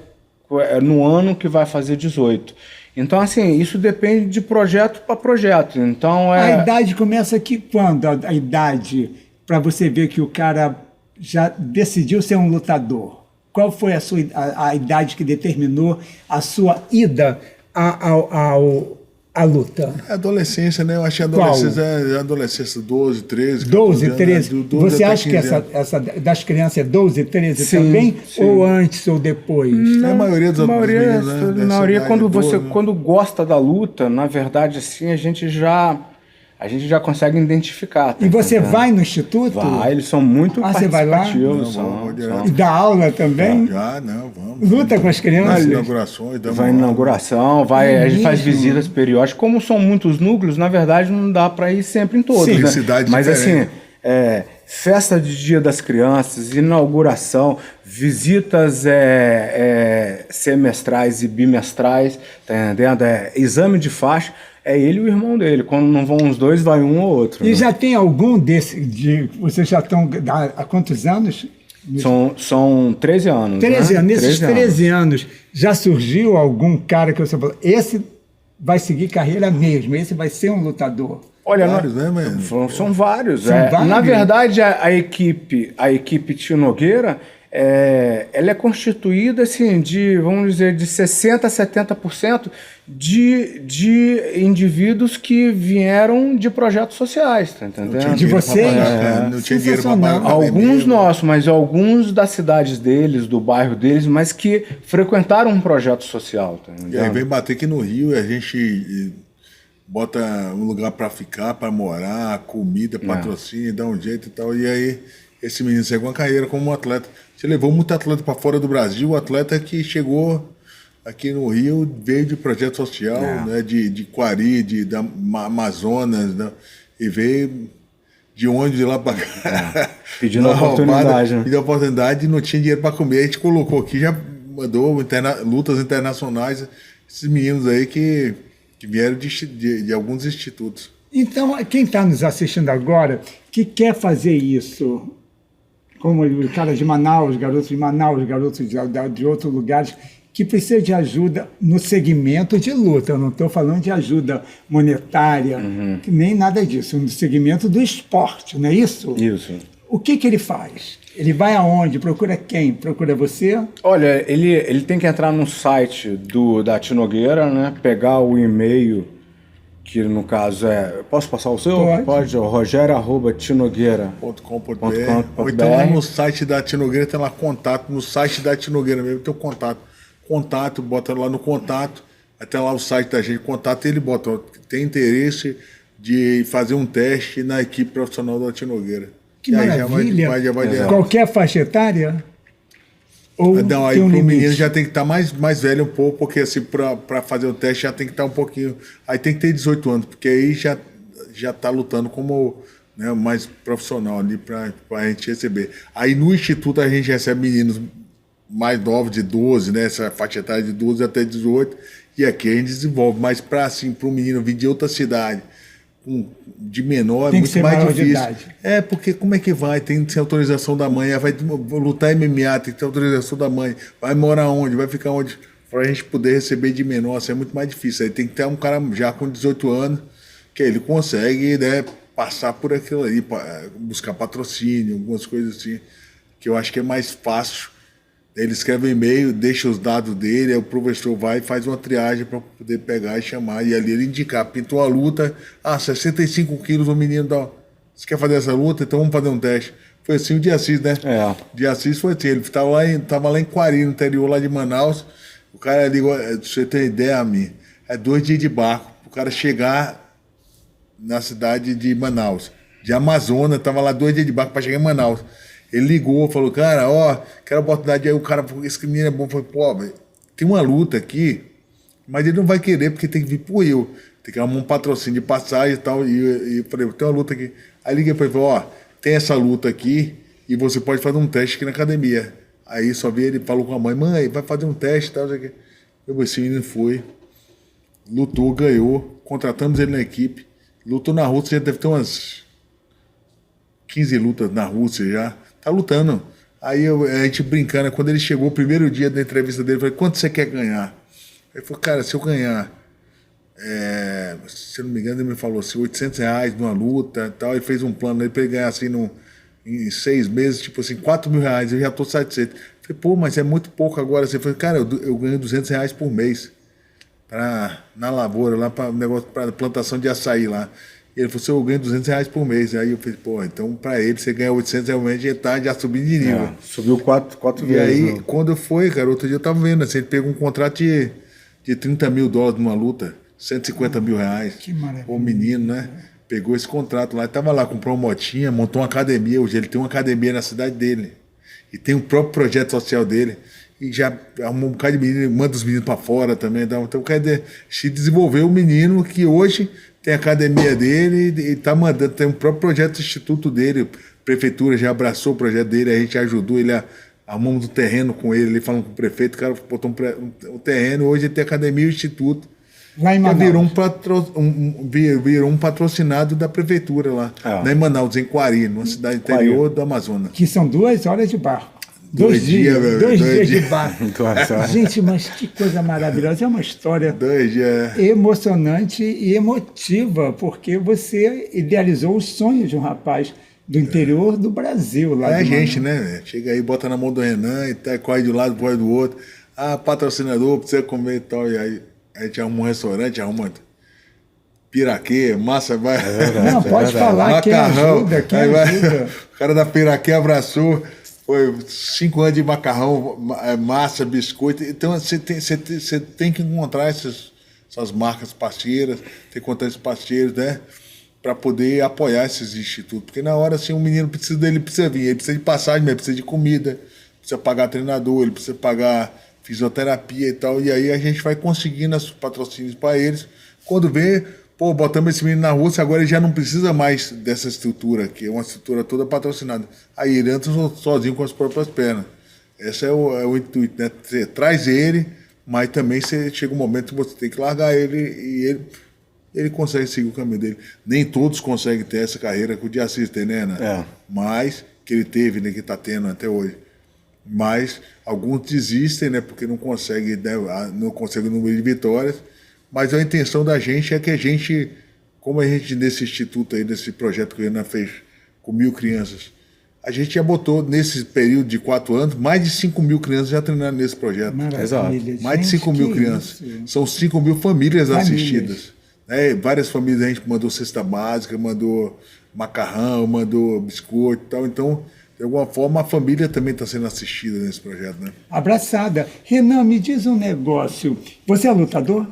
no ano que vai fazer 18. Então, assim, isso depende de projeto para projeto. Então,
A idade começa aqui quando? A idade para você ver que o cara já decidiu ser um lutador. Qual foi a idade que determinou a sua ida à luta?
Adolescência, né? Eu achei adolescência 12, 13.
12, 13.
12
você
até
acha que
15 anos.
essa das crianças é 12, 13
Sim,
também?
sim.
Ou antes ou depois?
Não, a maioria dos meninos, né?
Na maioria, quando gosta da luta, na verdade, assim, a gente já consegue identificar.
E você vai no instituto?
Vai, eles são muito
você vai lá?
participativos.
Não,
E dá aula também?
Vamos.
Luta com as crianças?
Inaugurações.
Vai em inauguração, a gente faz visitas periódicas. Como são muitos núcleos, na verdade não dá para ir sempre em todos.
Sim,
né?
cidade
Mas
diferente.
assim, festa de Dia das Crianças, inauguração, visitas semestrais e bimestrais, tá entendendo? Exame de faixa. É ele e o irmão dele. Quando não vão os dois, vai um ou outro.
E
né?
já tem algum vocês já estão há quantos anos?
São 13 anos.
13
né?
anos. Nesses 13 anos, já surgiu algum cara que você falou, esse vai seguir carreira mesmo, esse vai ser um lutador?
Olha,
Vários, né, mano?
São vários.
São vários.
Na verdade, a equipe Tio Nogueira, ela é constituída assim, vamos dizer, de 60% a 70% de indivíduos que vieram de projetos sociais, tá entendendo?
De vocês?
Não tinha dinheiro para pagar.
Alguns nossos, mas alguns das cidades deles, do bairro deles, mas que frequentaram um projeto social. Tá
E aí vem bater aqui no Rio e a gente bota um lugar para ficar, para morar, comida, patrocínio, dá um jeito e tal. E aí esse menino segue uma carreira como um atleta. Você levou muito atleta para fora do Brasil, o atleta que chegou aqui no Rio veio de projeto social, né, de Quari, da Amazonas, né, e veio de onde de lá para cá.
Pedindo oportunidade.
Pedindo oportunidade e não tinha dinheiro para comer. A gente colocou aqui, já mandou lutas internacionais, esses meninos aí que vieram de alguns institutos.
Então, quem está nos assistindo agora, que quer fazer isso, como o cara de Manaus, garotos de outros lugares, que precisa de ajuda no segmento de luta. Eu não estou falando de ajuda monetária, nem nada disso, no segmento do esporte, não é isso?
Isso.
O que ele faz? Ele vai aonde? Procura quem? Procura você?
Olha, ele tem que entrar no site da Tio Nogueira, né? Pegar o e-mail, que no caso Posso passar o seu? Pode. rogério@tinogueira.com.br.
Ou então lá no site da Tio Nogueira tem lá contato, no site da Tio Nogueira mesmo tem o contato, bota lá no contato, até lá o site da gente, contato, e ele bota, tem interesse de fazer um teste na equipe profissional da Tio Nogueira.
Que maravilha!
Já vai
qualquer faixa etária? Ou
não, aí
tem um
pro
limite?
menino já tem que estar mais velho um pouco, porque assim, para fazer o teste já tem que estar um pouquinho. Aí tem que ter 18 anos, porque aí já tá lutando como, né, mais profissional ali para a gente receber. Aí no instituto a gente recebe meninos mais novos, de 12, né? Essa faixa etária de 12 até 18, e aqui a gente desenvolve. Mas para o menino vir de outra cidade, de menor,
tem
é muito mais difícil.
Idade.
Porque como é que vai? Tem que ter autorização da mãe, vai lutar MMA, tem que ter autorização da mãe, vai morar onde, vai ficar onde, para a gente poder receber de menor, assim, é muito mais difícil. Aí tem que ter um cara já com 18 anos, que ele consegue, né, passar por aquilo ali, buscar patrocínio, algumas coisas assim, que eu acho que é mais fácil Ele escreve um e-mail, deixa os dados dele, aí o professor vai e faz uma triagem para poder pegar e chamar. E ali ele indicar, pintou a luta, 65 quilos o menino dá. Você quer fazer essa luta? Então vamos fazer um teste. Foi assim o de Assis, né? O de Assis foi assim, ele estava lá em Quari, no interior lá de Manaus. O cara ligou, você tem ideia, amigo? É 2 dias de barco, o cara chegar na cidade de Manaus. De Amazonas, estava lá 2 dias de barco para chegar em Manaus. Ele ligou, falou, cara, quero a oportunidade. Aí o cara falou, esse menino é bom. Eu falei, pô, véio, tem uma luta aqui, mas ele não vai querer, porque tem que vir pro Rio. Tem que arrumar um patrocínio de passagem e tal. E eu falei, tem uma luta aqui. Aí liguei para ele e falei, tem essa luta aqui e você pode fazer um teste aqui na academia. Aí só vi ele, falou com a mãe, vai fazer um teste e tal. Esse menino foi, lutou, ganhou, contratamos ele na equipe, lutou na Rússia, já deve ter umas 15 lutas na Rússia já. Tá lutando. Aí a gente brincando, quando ele chegou, o primeiro dia da entrevista dele, eu falei, quanto você quer ganhar? Ele falou, cara, se eu ganhar, se eu não me engano, ele me falou assim, R$800 numa luta e tal. Ele fez um plano aí pra ele ganhar assim em 6 meses, tipo assim, R$4.000, eu já tô satisfeito. Eu falei, pô, mas é muito pouco agora. Você falou, cara, eu ganho R$200 por mês na lavoura, lá para negócio, para plantação de açaí lá. Ele falou assim, eu ganho R$200 por mês. Aí eu falei, pô, então para ele, você ganha 800 realmente, ele tá já subindo de nível.
Subiu quatro
e
vezes.
E aí, quando foi, cara, outro dia eu tava vendo, assim, ele pegou um contrato de $30 mil numa luta, R$150 mil.
Que maravilha.
O menino, né? Pegou esse contrato lá, tava lá, comprou uma motinha, montou uma academia. Hoje ele tem uma academia na cidade dele. E tem o próprio projeto social dele. E já arrumou um bocado de menino, manda os meninos para fora também. Então, quer dizer, se desenvolveu um menino que hoje tem a academia dele e tá mandando, tem o próprio projeto do instituto dele. A prefeitura já abraçou o projeto dele, a gente ajudou ele arrumamos um terreno com ele, falando com o prefeito, o cara botou um terreno, hoje ele tem academia e o instituto.
Lá em Manaus.
Virou um patrocinado da prefeitura lá, lá em Manaus, em Quari, numa cidade interior do Amazonas.
Que são 2 horas de barco. 2 dias, meu, 2 dias de barco. Gente, mas que coisa maravilhosa. É uma história emocionante e emotiva, porque você idealizou os sonhos de um rapaz do interior do Brasil. Lá
a gente, né? Chega aí, bota na mão do Renan e tá, corre de um lado, corre do outro. Patrocinador, precisa comer e tal. E aí a gente arruma um restaurante, arruma piraquê, massa, vai.
Não, pode falar,
macarrão,
quem ajuda.
O cara da piraquê abraçou. Foi 5 anos de macarrão, massa, biscoito. Então você tem que encontrar essas marcas parceiras, tem que encontrar esses parceiros, né? Para poder apoiar esses institutos. Porque na hora, assim, o menino precisa dele, precisa vir, ele precisa de passagem, ele precisa de comida, precisa pagar treinador, ele precisa pagar fisioterapia e tal. E aí a gente vai conseguindo os patrocínios para eles. Quando vê, botamos esse menino na Rússia, agora ele já não precisa mais dessa estrutura, que é uma estrutura toda patrocinada. Aí ele entra sozinho com as próprias pernas. Esse é o intuito, né? Você traz ele, mas também chega um momento que você tem que largar ele e ele consegue seguir o caminho dele. Nem todos conseguem ter essa carreira que o de Assis tem, né, Ana? Mas, que ele teve, né, que está tendo até hoje. Mas alguns desistem, né, porque não conseguem, né, não conseguem o número de vitórias. Mas a intenção da gente é que a gente, como a gente nesse instituto aí, nesse projeto que o Renan fez com 1.000 crianças, a gente já botou nesse período de 4 anos, mais de 5.000 crianças já treinaram nesse projeto.
Exato.
Mais de 5.000 crianças. São 5.000 famílias assistidas. Né? Várias famílias a gente mandou cesta básica, mandou macarrão, mandou biscoito e tal. Então, de alguma forma, a família também está sendo assistida nesse projeto, né?
Abraçada. Renan, me diz um negócio. Você é lutador?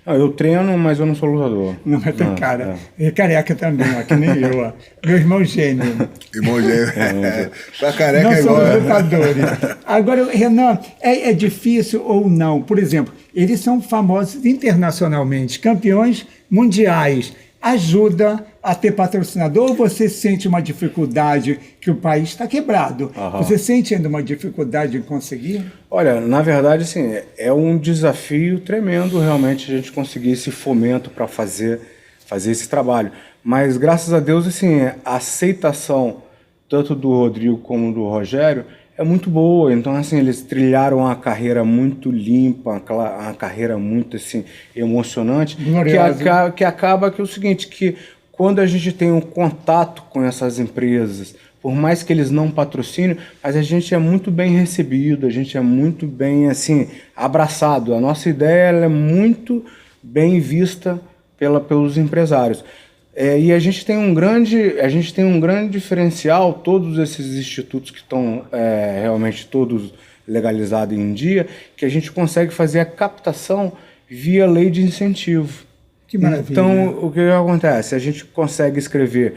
Eu treino, mas eu não sou lutador.
Não é tão cara. É careca também, ó, que nem eu. Ó. Meu irmão gêmeo.
Irmão gêmeo. Pra careca
não
é igual.
Não somos lutadores. Agora, Renan, é difícil ou não? Por exemplo, eles são famosos internacionalmente, campeões mundiais. Ajuda a ter patrocinador ou você sente uma dificuldade que o país está quebrado? Você sente ainda uma dificuldade em conseguir?
Olha, na verdade, assim, é um desafio tremendo realmente a gente conseguir esse fomento para fazer esse trabalho. Mas, graças a Deus, assim, a aceitação tanto do Rodrigo como do Rogério é muito boa. Então, assim, eles trilharam uma carreira muito limpa, uma carreira muito, assim, emocionante, que acaba que é o seguinte, que quando a gente tem um contato com essas empresas, por mais que eles não patrocinem, mas a gente é muito bem recebido, a gente é muito bem assim abraçado. A nossa ideia ela é muito bem vista pelos empresários. E a gente tem um grande diferencial, todos esses institutos que estão realmente todos legalizados em dia, que a gente consegue fazer a captação via lei de incentivo.
Que maravilha.
Então, o que acontece? A gente consegue escrever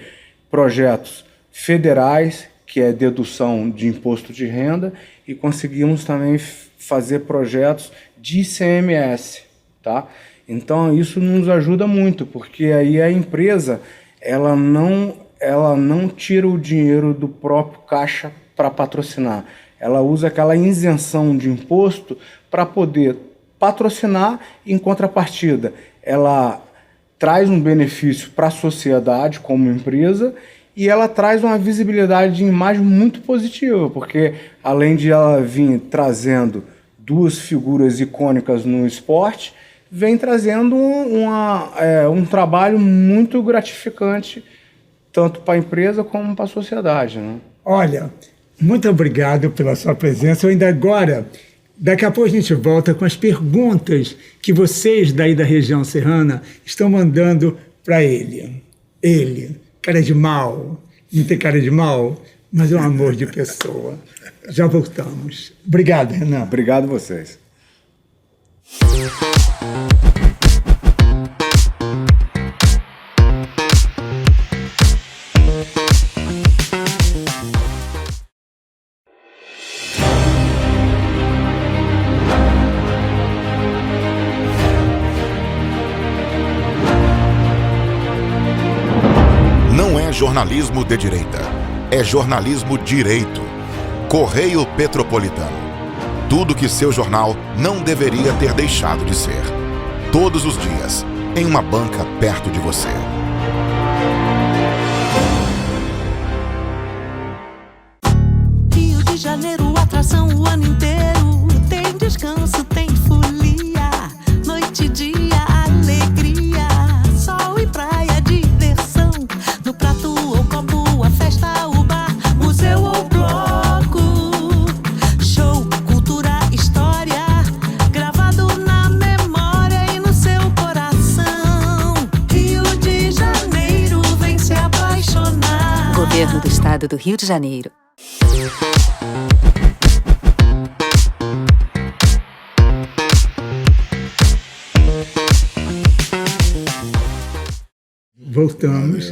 projetos federais, que é dedução de imposto de renda, e conseguimos também fazer projetos de ICMS, tá? Então, isso nos ajuda muito, porque aí a empresa ela não tira o dinheiro do próprio caixa para patrocinar. Ela usa aquela isenção de imposto para poder patrocinar, em contrapartida, ela traz um benefício para a sociedade como empresa e ela traz uma visibilidade de imagem muito positiva, porque além de ela vir trazendo duas figuras icônicas no esporte, vem trazendo um trabalho muito gratificante, tanto para a empresa como para a sociedade, né?
Olha, muito obrigado pela sua presença. Eu ainda agora, daqui a pouco a gente volta com as perguntas que vocês daí da região serrana estão mandando para ele. Ele, cara de mal, não tem cara de mal, mas é um amor de pessoa. Já voltamos. Obrigado, Renan.
Obrigado a vocês.
Não é jornalismo de direita, é jornalismo direito. Correio Petropolitano. Tudo que seu jornal não deveria ter deixado de ser. Todos os dias, em uma banca perto de você.
Rio de Janeiro, atração o ano inteiro. Tem descanso, tem folia. Noite e dia, alegria. Sol e praia, diversão. No prato ou copo, a festa, o bar, museu ou bloco. Show, cultura, história. Gravado na memória e no seu coração. Rio de Janeiro, vem se apaixonar.
Governo do Estado do Rio de Janeiro.
Voltamos.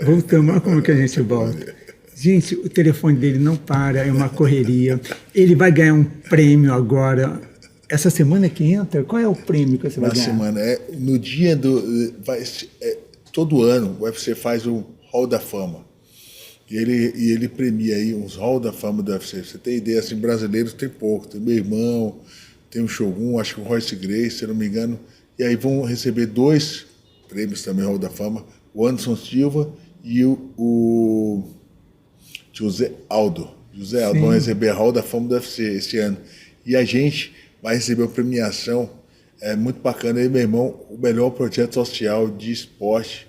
Voltamos. Olha como que a gente volta. Gente, o telefone dele não para, é uma correria. Ele vai ganhar um prêmio agora. Essa semana que entra, qual é o prêmio que você vai ganhar?
Semana, no dia do... todo ano o UFC faz o Hall da Fama. E ele premia aí uns Hall da Fama do UFC. Você tem ideia, assim, brasileiros tem pouco. Tem meu irmão, tem o Shogun, acho que o Royce Gracie, se eu não me engano. E aí vão receber 2 prêmios também, Hall da Fama. O Anderson Silva e o José Aldo. José Aldo vão receber a Hall da Fama do UFC esse ano. E a gente vai receber uma premiação muito bacana. Aí, meu irmão, o melhor projeto social de esporte,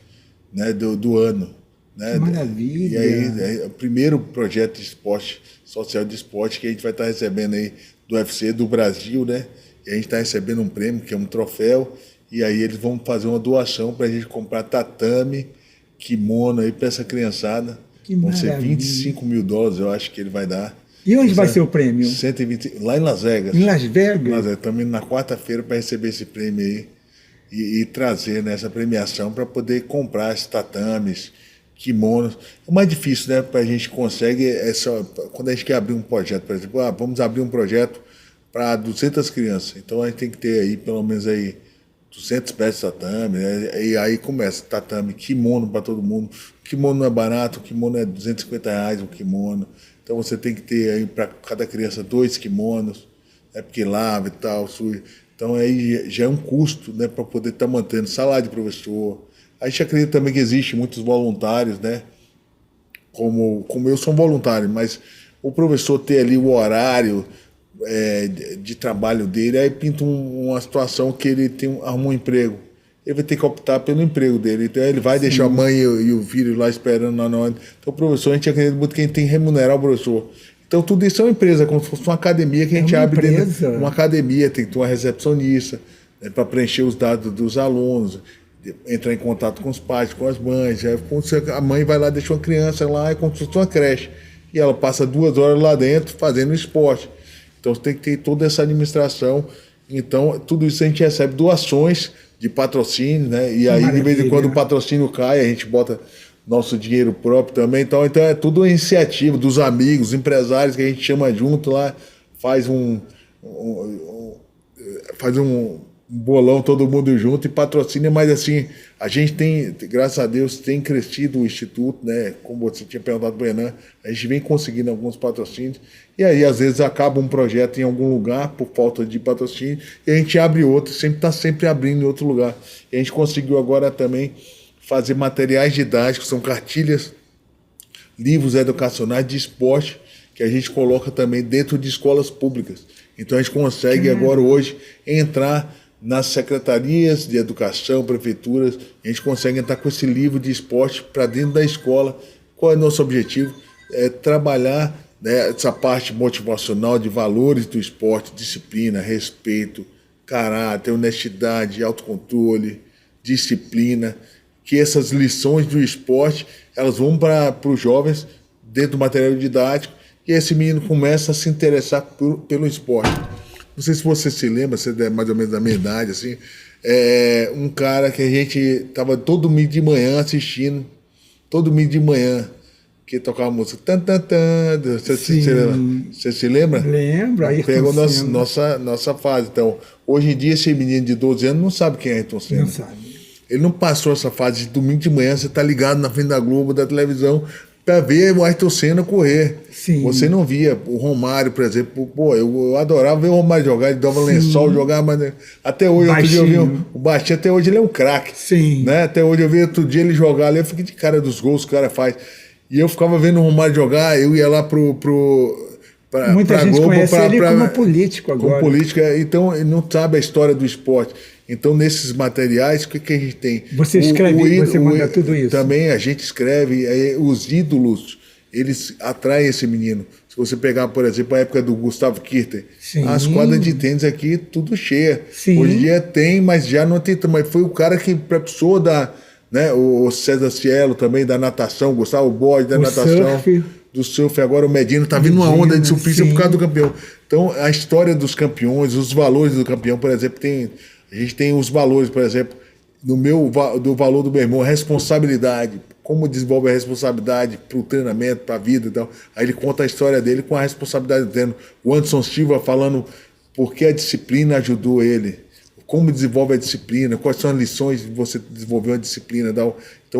né, do ano. Né?
Maravilha!
E aí, o primeiro projeto de esporte, social de esporte, que a gente vai estar recebendo aí do UFC do Brasil, né? E a gente está recebendo um prêmio, que é um troféu, e aí eles vão fazer uma doação para a gente comprar tatame, kimono aí para essa criançada.
Que
vão ser
maravilha.
$25 mil, eu acho que ele vai dar.
E onde vai ser o prêmio?
120, lá em Las Vegas.
Em Las Vegas?
Estamos indo na quarta-feira para receber esse prêmio aí e trazer nessa premiação para poder comprar esses tatames, kimonos. O mais difícil, né, para a gente consegue quando a gente quer abrir um projeto, por exemplo, vamos abrir um projeto para 200 crianças. Então a gente tem que ter aí pelo menos aí 200 peças de tatame, né? E aí começa tatame, kimono para todo mundo. O kimono não é barato, o kimono é R$250 um kimono. Então você tem que ter aí para cada criança 2 kimonos, né? Porque lava e tal, suja. Então aí já é um custo, né, para poder estar mantendo salário de professor. A gente acredita também que existe muitos voluntários, né? Como eu sou um voluntário, mas o professor ter ali o horário de trabalho dele, aí pinta uma situação que ele arruma um emprego. ele vai ter que optar pelo emprego dele. Então ele vai deixar a mãe e o filho lá esperando lá na hora. Então o professor, a gente acredita muito que a gente tem que remunerar o professor. Então tudo isso é uma empresa, como se fosse uma academia que a gente abre dentro. Uma academia, tem que ter uma recepcionista, né, para preencher os dados dos alunos, entrar em contato com os pais, com as mães. A mãe vai lá, deixa uma criança lá, é como se fosse uma creche. E ela passa 2 horas lá dentro fazendo esporte. Então você tem que ter toda essa administração. Então tudo isso a gente recebe doações de patrocínio, né? E aí, de vez em quando, o patrocínio cai, a gente bota nosso dinheiro próprio também. Então é tudo uma iniciativa dos amigos, empresários que a gente chama junto lá, faz um bolão todo mundo junto e patrocina, mas assim, a gente tem, graças a Deus, tem crescido o Instituto, né? Como você tinha perguntado para o Renan, a gente vem conseguindo alguns patrocínios, e aí às vezes acaba um projeto em algum lugar por falta de patrocínio, e a gente abre outro, está sempre abrindo em outro lugar. E a gente conseguiu agora também fazer materiais didáticos, são cartilhas, livros educacionais de esporte, que a gente coloca também dentro de escolas públicas. Então a gente consegue agora hoje entrar nas secretarias de educação, prefeituras, a gente consegue entrar com esse livro de esporte para dentro da escola. Qual é o nosso objetivo? É trabalhar, né, essa parte motivacional de valores do esporte, disciplina, respeito, caráter, honestidade, autocontrole, disciplina, que essas lições do esporte, elas vão para os jovens dentro do material didático, e esse menino começa a se interessar pelo esporte. Não sei se você se lembra, você é mais ou menos da minha idade, assim, um cara que a gente estava todo domingo de manhã assistindo, todo domingo de manhã, que tocava música. Você se lembra?
Lembro. Aí
pegou nossa fase. Então, hoje em dia, esse menino de 12 anos não sabe quem é Ayrton Senna.
Não sabe.
Ele não passou essa fase de domingo de manhã, você está ligado na frente da Globo, da televisão, para ver o Ayrton Senna correr.
Sim.
Você não via o Romário, por exemplo. Pô, eu adorava ver o Romário jogar, ele dava lençol, jogava, mas até hoje, outro dia eu vi o Baixinho, até hoje ele é um craque.
Sim.
Né? Até hoje eu vi outro dia ele jogar ali, eu fiquei de cara dos gols que o cara faz. E eu ficava vendo o Romário jogar, eu ia lá
muita gente
Globo,
conhece ele como político agora.
Como política, então ele não sabe a história do esporte. Então, nesses materiais, o que a gente tem?
Você escreve, você manda tudo isso?
Também a gente escreve, os ídolos, eles atraem esse menino. Se você pegar, por exemplo, a época do Gustavo Kirten, as quadras de tênis aqui, tudo cheia. Sim. Hoje em dia tem, mas já não tem. Mas foi o cara que precisou da... Né, o César Cielo também, da natação, Gustavo Borges da natação. Surf. Do surf, agora o Medina está vindo uma onda de surfista por causa do campeão. Então, a história dos campeões, os valores do campeão, por exemplo, a gente tem os valores, por exemplo, do valor do meu irmão, responsabilidade, como desenvolve a responsabilidade para o treinamento, para a vida e tal. Aí ele conta a história dele com a responsabilidade dele. O Anderson Silva falando por que a disciplina ajudou ele, como desenvolve a disciplina, quais são as lições de você desenvolver uma disciplina. Então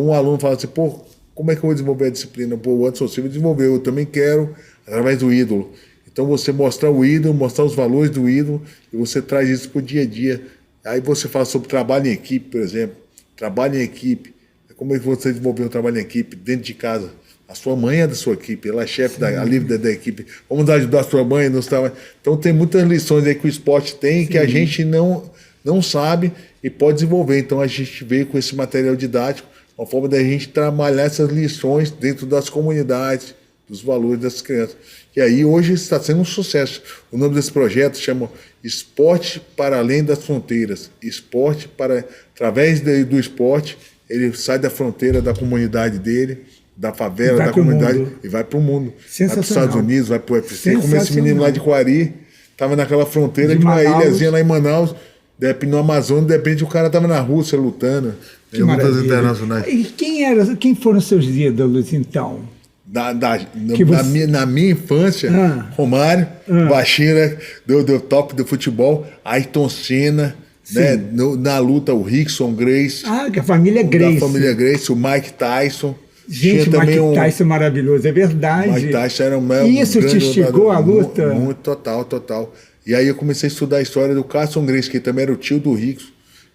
um aluno fala assim, pô, como é que eu vou desenvolver a disciplina? Pô, o Anderson Silva desenvolveu, eu também quero, através do ídolo. Então você mostrar o ídolo, mostrar os valores do ídolo, e você traz isso para o dia a dia. Aí você fala sobre trabalho em equipe, por exemplo. Trabalho em equipe. Como é que você desenvolveu um trabalho em equipe dentro de casa? A sua mãe é da sua equipe, ela é chefe, a líder da equipe. Vamos ajudar a sua mãe nos trabalhos. Então tem muitas lições aí que o esporte tem, que a gente não sabe e pode desenvolver. Então a gente veio com esse material didático, uma forma da gente trabalhar essas lições dentro das comunidades, dos valores das crianças. E aí hoje está sendo um sucesso. O nome desse projeto chama Esporte para Além das Fronteiras. Esporte para... Através do esporte, ele sai da fronteira da comunidade dele, da favela, da comunidade, e vai para o mundo. Vai para os Estados Unidos, vai para o UFC. Como esse menino lá de Coari, estava naquela fronteira de uma ilhazinha lá em Manaus, de repente no Amazonas, de repente o cara estava na Rússia lutando. Em lutas internacionais.
E quem foram seus ídolos, então?
Na minha infância, Romário, baixinho, né, do top do futebol, Ayrton Senna, né, na luta, o Rickson Gracie.
Que a família Gracie.
Da família Gracie, o Mike Tyson.
Gente, o Mike Tyson maravilhoso, é verdade.
Mike Tyson era um
Isso te instigou a luta?
Muito, total. E aí eu comecei a estudar a história do Carson Gracie, que também era o tio do Rickson.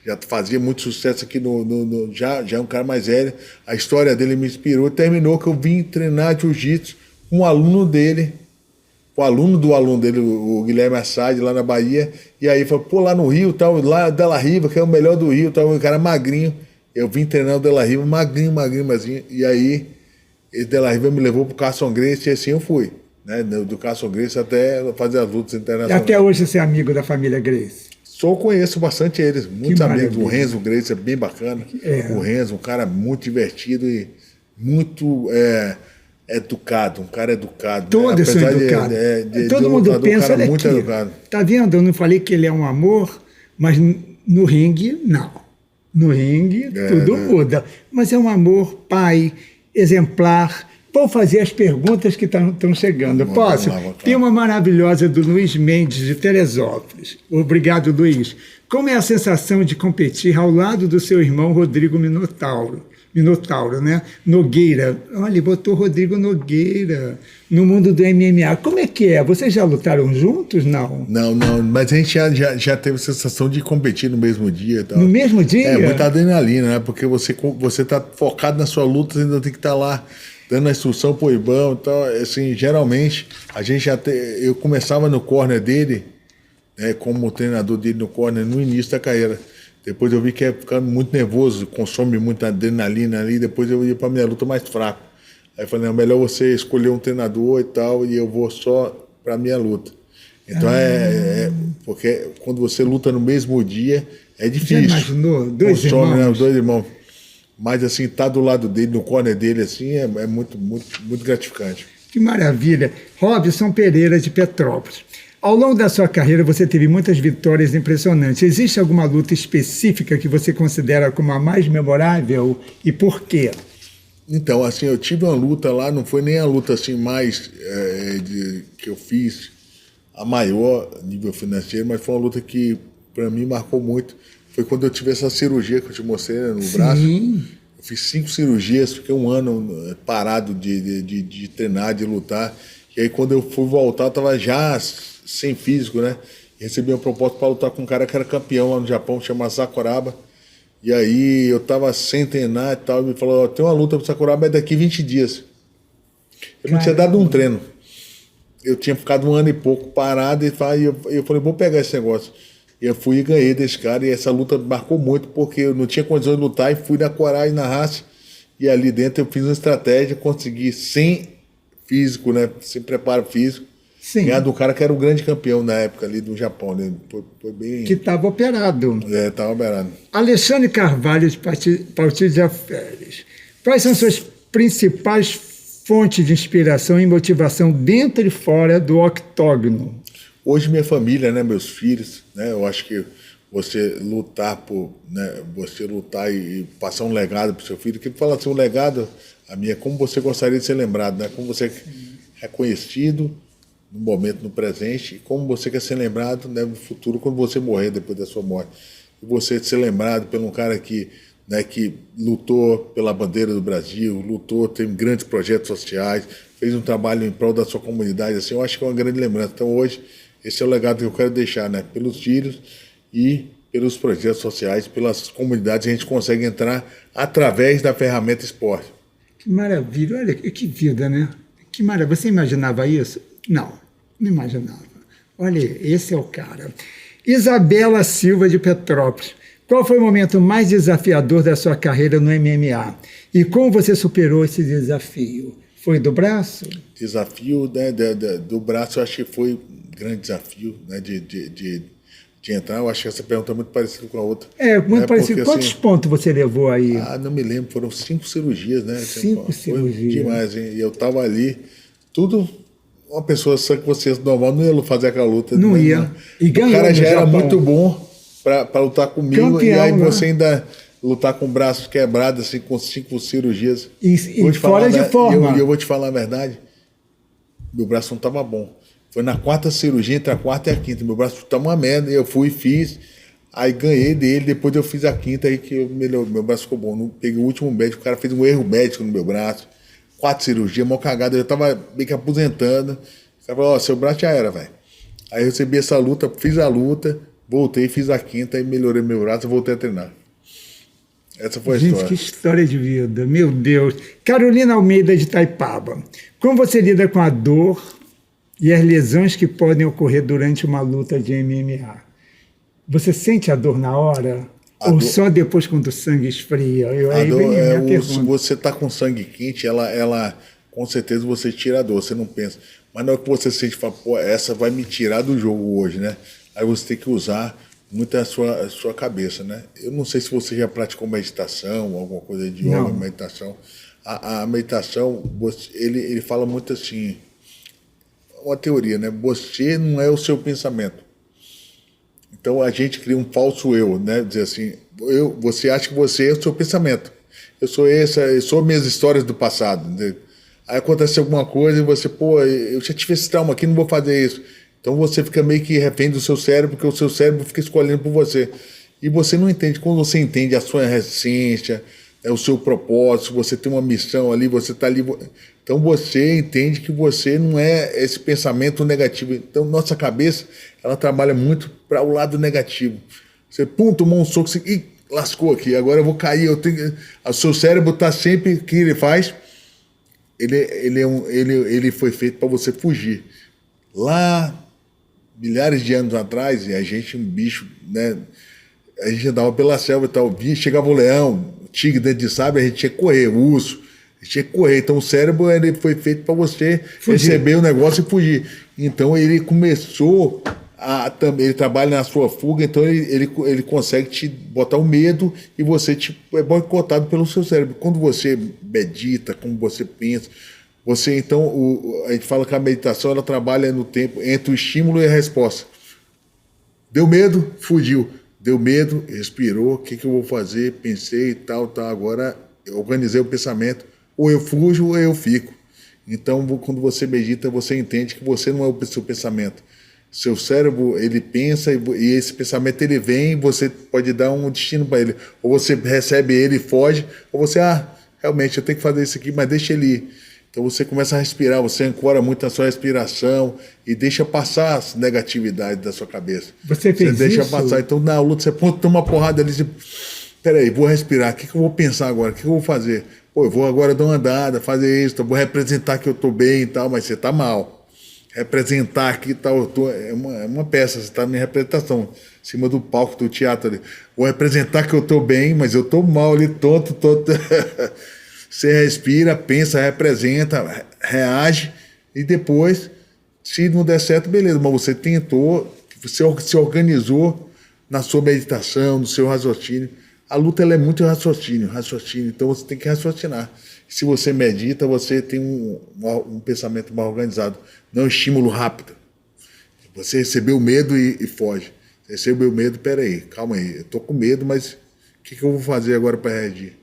Já fazia muito sucesso aqui já é um cara mais velho. A história dele me inspirou. Terminou que eu vim treinar jiu-jitsu. Um aluno dele o aluno do aluno dele, o Guilherme Assad, lá na Bahia, e aí falou, pô, lá no Rio, tal, lá Della Riva, que é o melhor do Rio, tal, o cara magrinho. Eu vim treinar o Della Riva, magrinho, e aí esse Della Riva me levou pro Carson Gracie, e assim eu fui, né, do Carson Gracie até fazer as lutas
E
internacionais.
até hoje você é amigo da família Gracie?
Só conheço bastante eles, muitos amigos.
maravilha.
O Renzo Gracie é bem bacana. O Renzo, um cara muito divertido e muito educado, um cara educado.
Todos são educados. Todo mundo pensa, olha
muito
aqui,
educado.
tá vendo? Eu não falei que ele é um amor, mas no ringue, não. No ringue, tudo muda. Mas é um amor, pai, exemplar. Vou fazer as perguntas que estão chegando. Posso? Tem uma maravilhosa do Luiz Mendes, de Teresópolis. Obrigado, Luiz. Como é a sensação de competir ao lado do seu irmão Rodrigo Minotauro, né? Nogueira. Olha, botou Rodrigo Nogueira no mundo do MMA. Como é que é? Vocês já lutaram juntos? Não.
Não, mas a gente já teve a sensação de competir no mesmo dia. Tal.
No mesmo dia?
É, muita adrenalina, né? Porque você tá focado na sua luta, você ainda tem que estar lá dando a instrução pro Ibão. Então, assim, geralmente, eu começava no corner dele, né, como treinador dele no corner, no início da carreira. Depois eu vi que ia ficando muito nervoso, consome muita adrenalina ali, depois eu ia para minha luta mais fraco. Aí eu falei, não, melhor você escolher um treinador e tal, e eu vou só para minha luta. Então porque quando você luta no mesmo dia, é difícil.
Já imaginou? Dois
consome,
irmãos?
Né, os dois irmãos. Mas assim, tá do lado dele, no corner dele, assim, é muito, muito, muito gratificante.
Que maravilha. Robson Pereira, de Petrópolis. Ao longo da sua carreira, você teve muitas vitórias impressionantes. Existe alguma luta específica que você considera como a mais memorável e por quê?
Então, assim, eu tive uma luta lá, não foi nem a luta assim mais que eu fiz, a maior nível financeiro, mas foi uma luta que, para mim, marcou muito. Foi quando eu tive essa cirurgia que eu te mostrei, né, no braço. Eu fiz 5 cirurgias, fiquei um ano parado de treinar, de lutar. E aí, quando eu fui voltar, eu estava já sem físico, né? E recebi uma proposta para lutar com um cara que era campeão lá no Japão, chama Sakuraba. E aí eu estava sem treinar e tal, e me falou, tem uma luta pro Sakuraba, é daqui 20 dias. Eu não tinha dado um treino. Eu tinha ficado um ano e pouco parado, e eu falei, vou pegar esse negócio. E eu fui e ganhei desse cara, e essa luta marcou muito, porque eu não tinha condições de lutar, e fui na coragem, na raça, e ali dentro eu fiz uma estratégia, consegui, sem físico, né, sem preparo físico, ganhar do cara que era o grande campeão na época ali do Japão, né? Foi bem...
Que estava operado.
Estava operado.
Alexandre Carvalho, de Partido de Aférios. Quais são suas principais fontes de inspiração e motivação dentro e fora do octógono?
Hoje minha família, né, meus filhos, né, eu acho que você lutar e passar um legado para o seu filho, que fala assim, um legado, a minha, como você gostaria de ser lembrado, né, como você é reconhecido no momento, no presente, e como você quer ser lembrado, né, no futuro, quando você morrer, depois da sua morte. E você ser lembrado por um cara que lutou pela bandeira do Brasil, tem grandes projetos sociais, fez um trabalho em prol da sua comunidade, assim, eu acho que é uma grande lembrança. Então hoje, esse é o legado que eu quero deixar, né, pelos filhos e pelos projetos sociais, pelas comunidades, a gente consegue entrar através da ferramenta esporte.
Que maravilha, olha que vida, né? Que maravilha. Você imaginava isso? Não imaginava. Olha, esse é o cara. Isabela Silva, de Petrópolis. Qual foi o momento mais desafiador da sua carreira no MMA? E como você superou esse desafio? Foi do braço?
Desafio, né, do braço, eu acho que foi um grande desafio, né, de entrar. Eu acho que essa pergunta é muito parecida com a outra.
Muito
né,
parecido.
porque,
Quantos
assim,
pontos você levou aí?
Não me lembro, foram 5 cirurgias, né?
5 cirurgias.
Foi demais, hein? E eu tava ali, tudo... Uma pessoa só que você normal não ia fazer aquela luta.
Não ia. E ganhou.
O cara já era muito bom para lutar comigo. Campeão, e aí você ainda lutar com o braço quebrado, assim, com 5 cirurgias.
E fora de forma.
E eu vou te falar a verdade, meu braço não estava bom. Foi na 4ª cirurgia, entre a 4ª e a 5ª. Meu braço estava uma merda. Eu fui e fiz. Aí ganhei dele, depois eu fiz a 5ª, aí que meu braço ficou bom. Não peguei o último médico, o cara fez um erro médico no meu braço. 4 cirurgias, mó cagada, eu já tava meio que aposentando. O cara falou, seu braço já era, velho. Aí eu recebi essa luta, fiz a luta, voltei, fiz a 5ª, e melhorei meu braço e voltei a treinar. Essa foi a história.
Gente, que história de vida, meu Deus. Carolina Almeida, de Itaipava. Como você lida com a dor e as lesões que podem ocorrer durante uma luta de MMA. Você sente a dor na hora? Ou só depois quando o sangue esfria?
Se você está com sangue quente, ela com certeza você tira a dor, você não pensa. Mas na hora que você sente, fala, pô, essa vai me tirar do jogo hoje, né? Aí você tem que usar muito a sua cabeça, né? Eu não sei se você já praticou meditação, alguma coisa de yoga, meditação. A meditação, ele fala muito assim, uma teoria, né? Você não é o seu pensamento. Então a gente cria um falso eu, né? Dizer assim, você acha que você é o seu pensamento. Eu sou minhas histórias do passado. Né? Aí acontece alguma coisa e você, pô, eu já tive esse trauma aqui, não vou fazer isso. Então você fica meio que refém do seu cérebro, porque o seu cérebro fica escolhendo por você. E você não entende. Quando você entende a sua essência, o seu propósito, você tem uma missão ali, você está ali. Então você entende que você não é esse pensamento negativo. Então nossa cabeça, ela trabalha muito para o lado negativo. Você, tomou um soco, você, lascou aqui, agora eu vou cair. O seu cérebro está sempre, o que ele faz? Ele foi feito para você fugir. Lá, milhares de anos atrás, e a gente, um bicho, né? A gente andava pela selva e tal, chegava o leão, o tigre dentro de sabre, a gente tinha que correr, o urso, a gente tinha que correr. Então o cérebro ele foi feito para você receber o negócio e fugir. Então ele começou ele trabalha na sua fuga, então ele consegue te botar o medo e você é boicotado pelo seu cérebro. Quando você medita, como você pensa, a gente fala que a meditação ela trabalha no tempo entre o estímulo e a resposta. Deu medo, fugiu. Deu medo, respirou, o que eu vou fazer? Pensei e tal. Agora eu organizei o pensamento, ou eu fujo ou eu fico. Então, quando você medita, você entende que você não é o seu pensamento. Seu cérebro, ele pensa e esse pensamento ele vem, você pode dar um destino para ele. Ou você recebe ele e foge, ou você, realmente eu tenho que fazer isso aqui, mas deixa ele ir. Então você começa a respirar, você ancora muito a sua respiração e deixa passar as negatividades da sua cabeça.
Você
deixa
isso?
Passar. Então na luta você toma uma porrada ali, peraí, vou respirar, o que eu vou pensar agora? O que eu vou fazer? Pô, eu vou agora dar uma andada, fazer isso, vou representar que eu estou bem e tal, mas você está mal. Representar aqui e tal, é uma peça, você está na minha representação, em cima do palco do teatro ali. Vou representar que eu estou bem, mas eu estou mal ali, tonto. Você respira, pensa, representa, reage e depois, se não der certo, beleza, mas você tentou, você se organizou na sua meditação, no seu raciocínio. A luta ela é muito raciocínio, então você tem que raciocinar. Se você medita, você tem um pensamento mais organizado, não um estímulo rápido. Você recebeu medo e foge. Você recebeu medo, peraí, calma aí, eu estou com medo, mas o que eu vou fazer agora para reagir?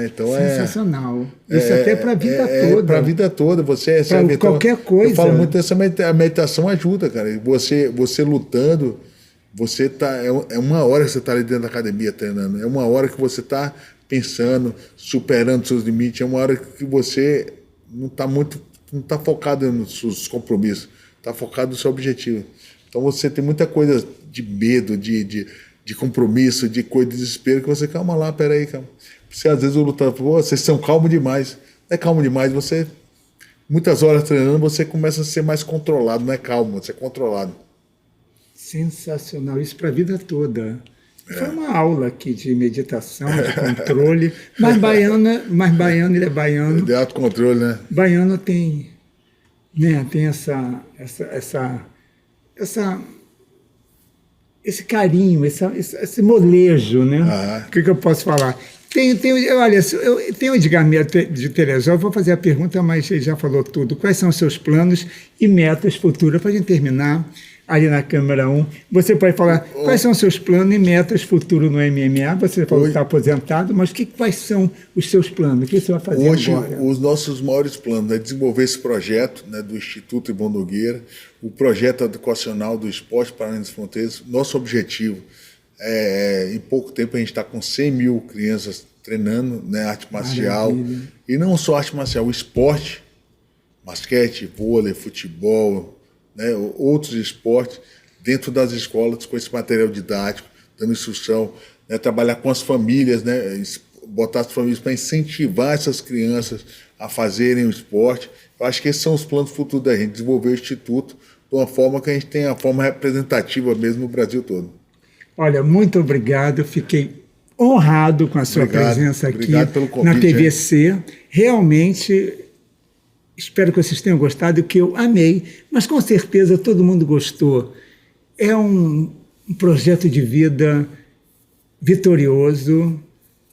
Então
sensacional. Isso até para a vida toda.
Para a vida toda. Você recebe
qualquer coisa.
Eu falo muito dessa a meditação ajuda, cara. Você lutando, você tá é uma hora que você está ali dentro da academia treinando. É uma hora que você está pensando, superando seus limites. É uma hora que você não está focado nos seus compromissos. Está focado no seu objetivo. Então você tem muita coisa de medo, de compromisso, de coisa de desespero que você calma lá, peraí, calma. Você às vezes o lutador fala, vocês são calmos demais. Não é calmo demais, você, muitas horas treinando, você começa a ser mais controlado, não é calmo, você é controlado.
Sensacional, isso para a vida toda. Foi uma aula aqui de meditação, de controle, mas baiano ele é baiano.
De autocontrole, né?
Baiano tem esse carinho, esse molejo, né? O que eu posso falar? Olha, tem o Edgar de Teresópolis, vou fazer a pergunta, mas ele já falou tudo. Quais são os seus planos e metas futuras? Para a gente terminar, ali na câmera 1, você pode falar quais são os seus planos e metas futuros no MMA. Você falou que está aposentado, mas quais são os seus planos? O que você vai fazer
hoje,
agora?
Os nossos maiores planos é desenvolver esse projeto, né, do Instituto Ivon Nogueira, o projeto educacional do esporte para além das fronteiras. Nosso objetivo em pouco tempo a gente está com 100 mil crianças treinando, né, arte marcial. Maravilha. E não só arte marcial, o esporte, basquete, vôlei, futebol, né, outros esportes dentro das escolas com esse material didático, dando instrução, né, trabalhar com as famílias, né, botar as famílias para incentivar essas crianças a fazerem o esporte. Eu acho que esses são os planos futuros da gente, desenvolver o Instituto de uma forma que a gente tenha a forma representativa mesmo no Brasil todo.
Olha, muito obrigado, fiquei honrado com a sua presença aqui
pelo convite,
na TVC. Realmente, espero que vocês tenham gostado, que eu amei, mas com certeza todo mundo gostou. É um projeto de vida vitorioso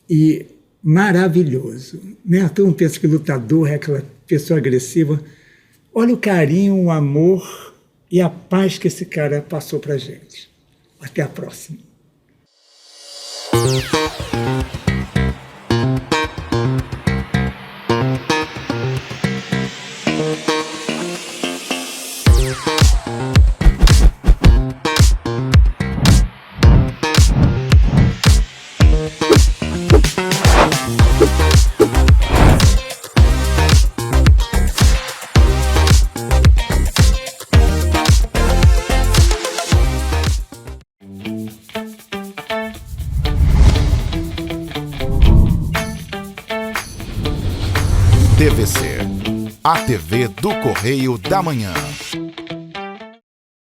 e maravilhoso. Né? Todo mundo pensa que lutador é aquela pessoa agressiva. Olha o carinho, o amor e a paz que esse cara passou pra gente. Até a próxima.
TVC, a TV do Correio da Manhã.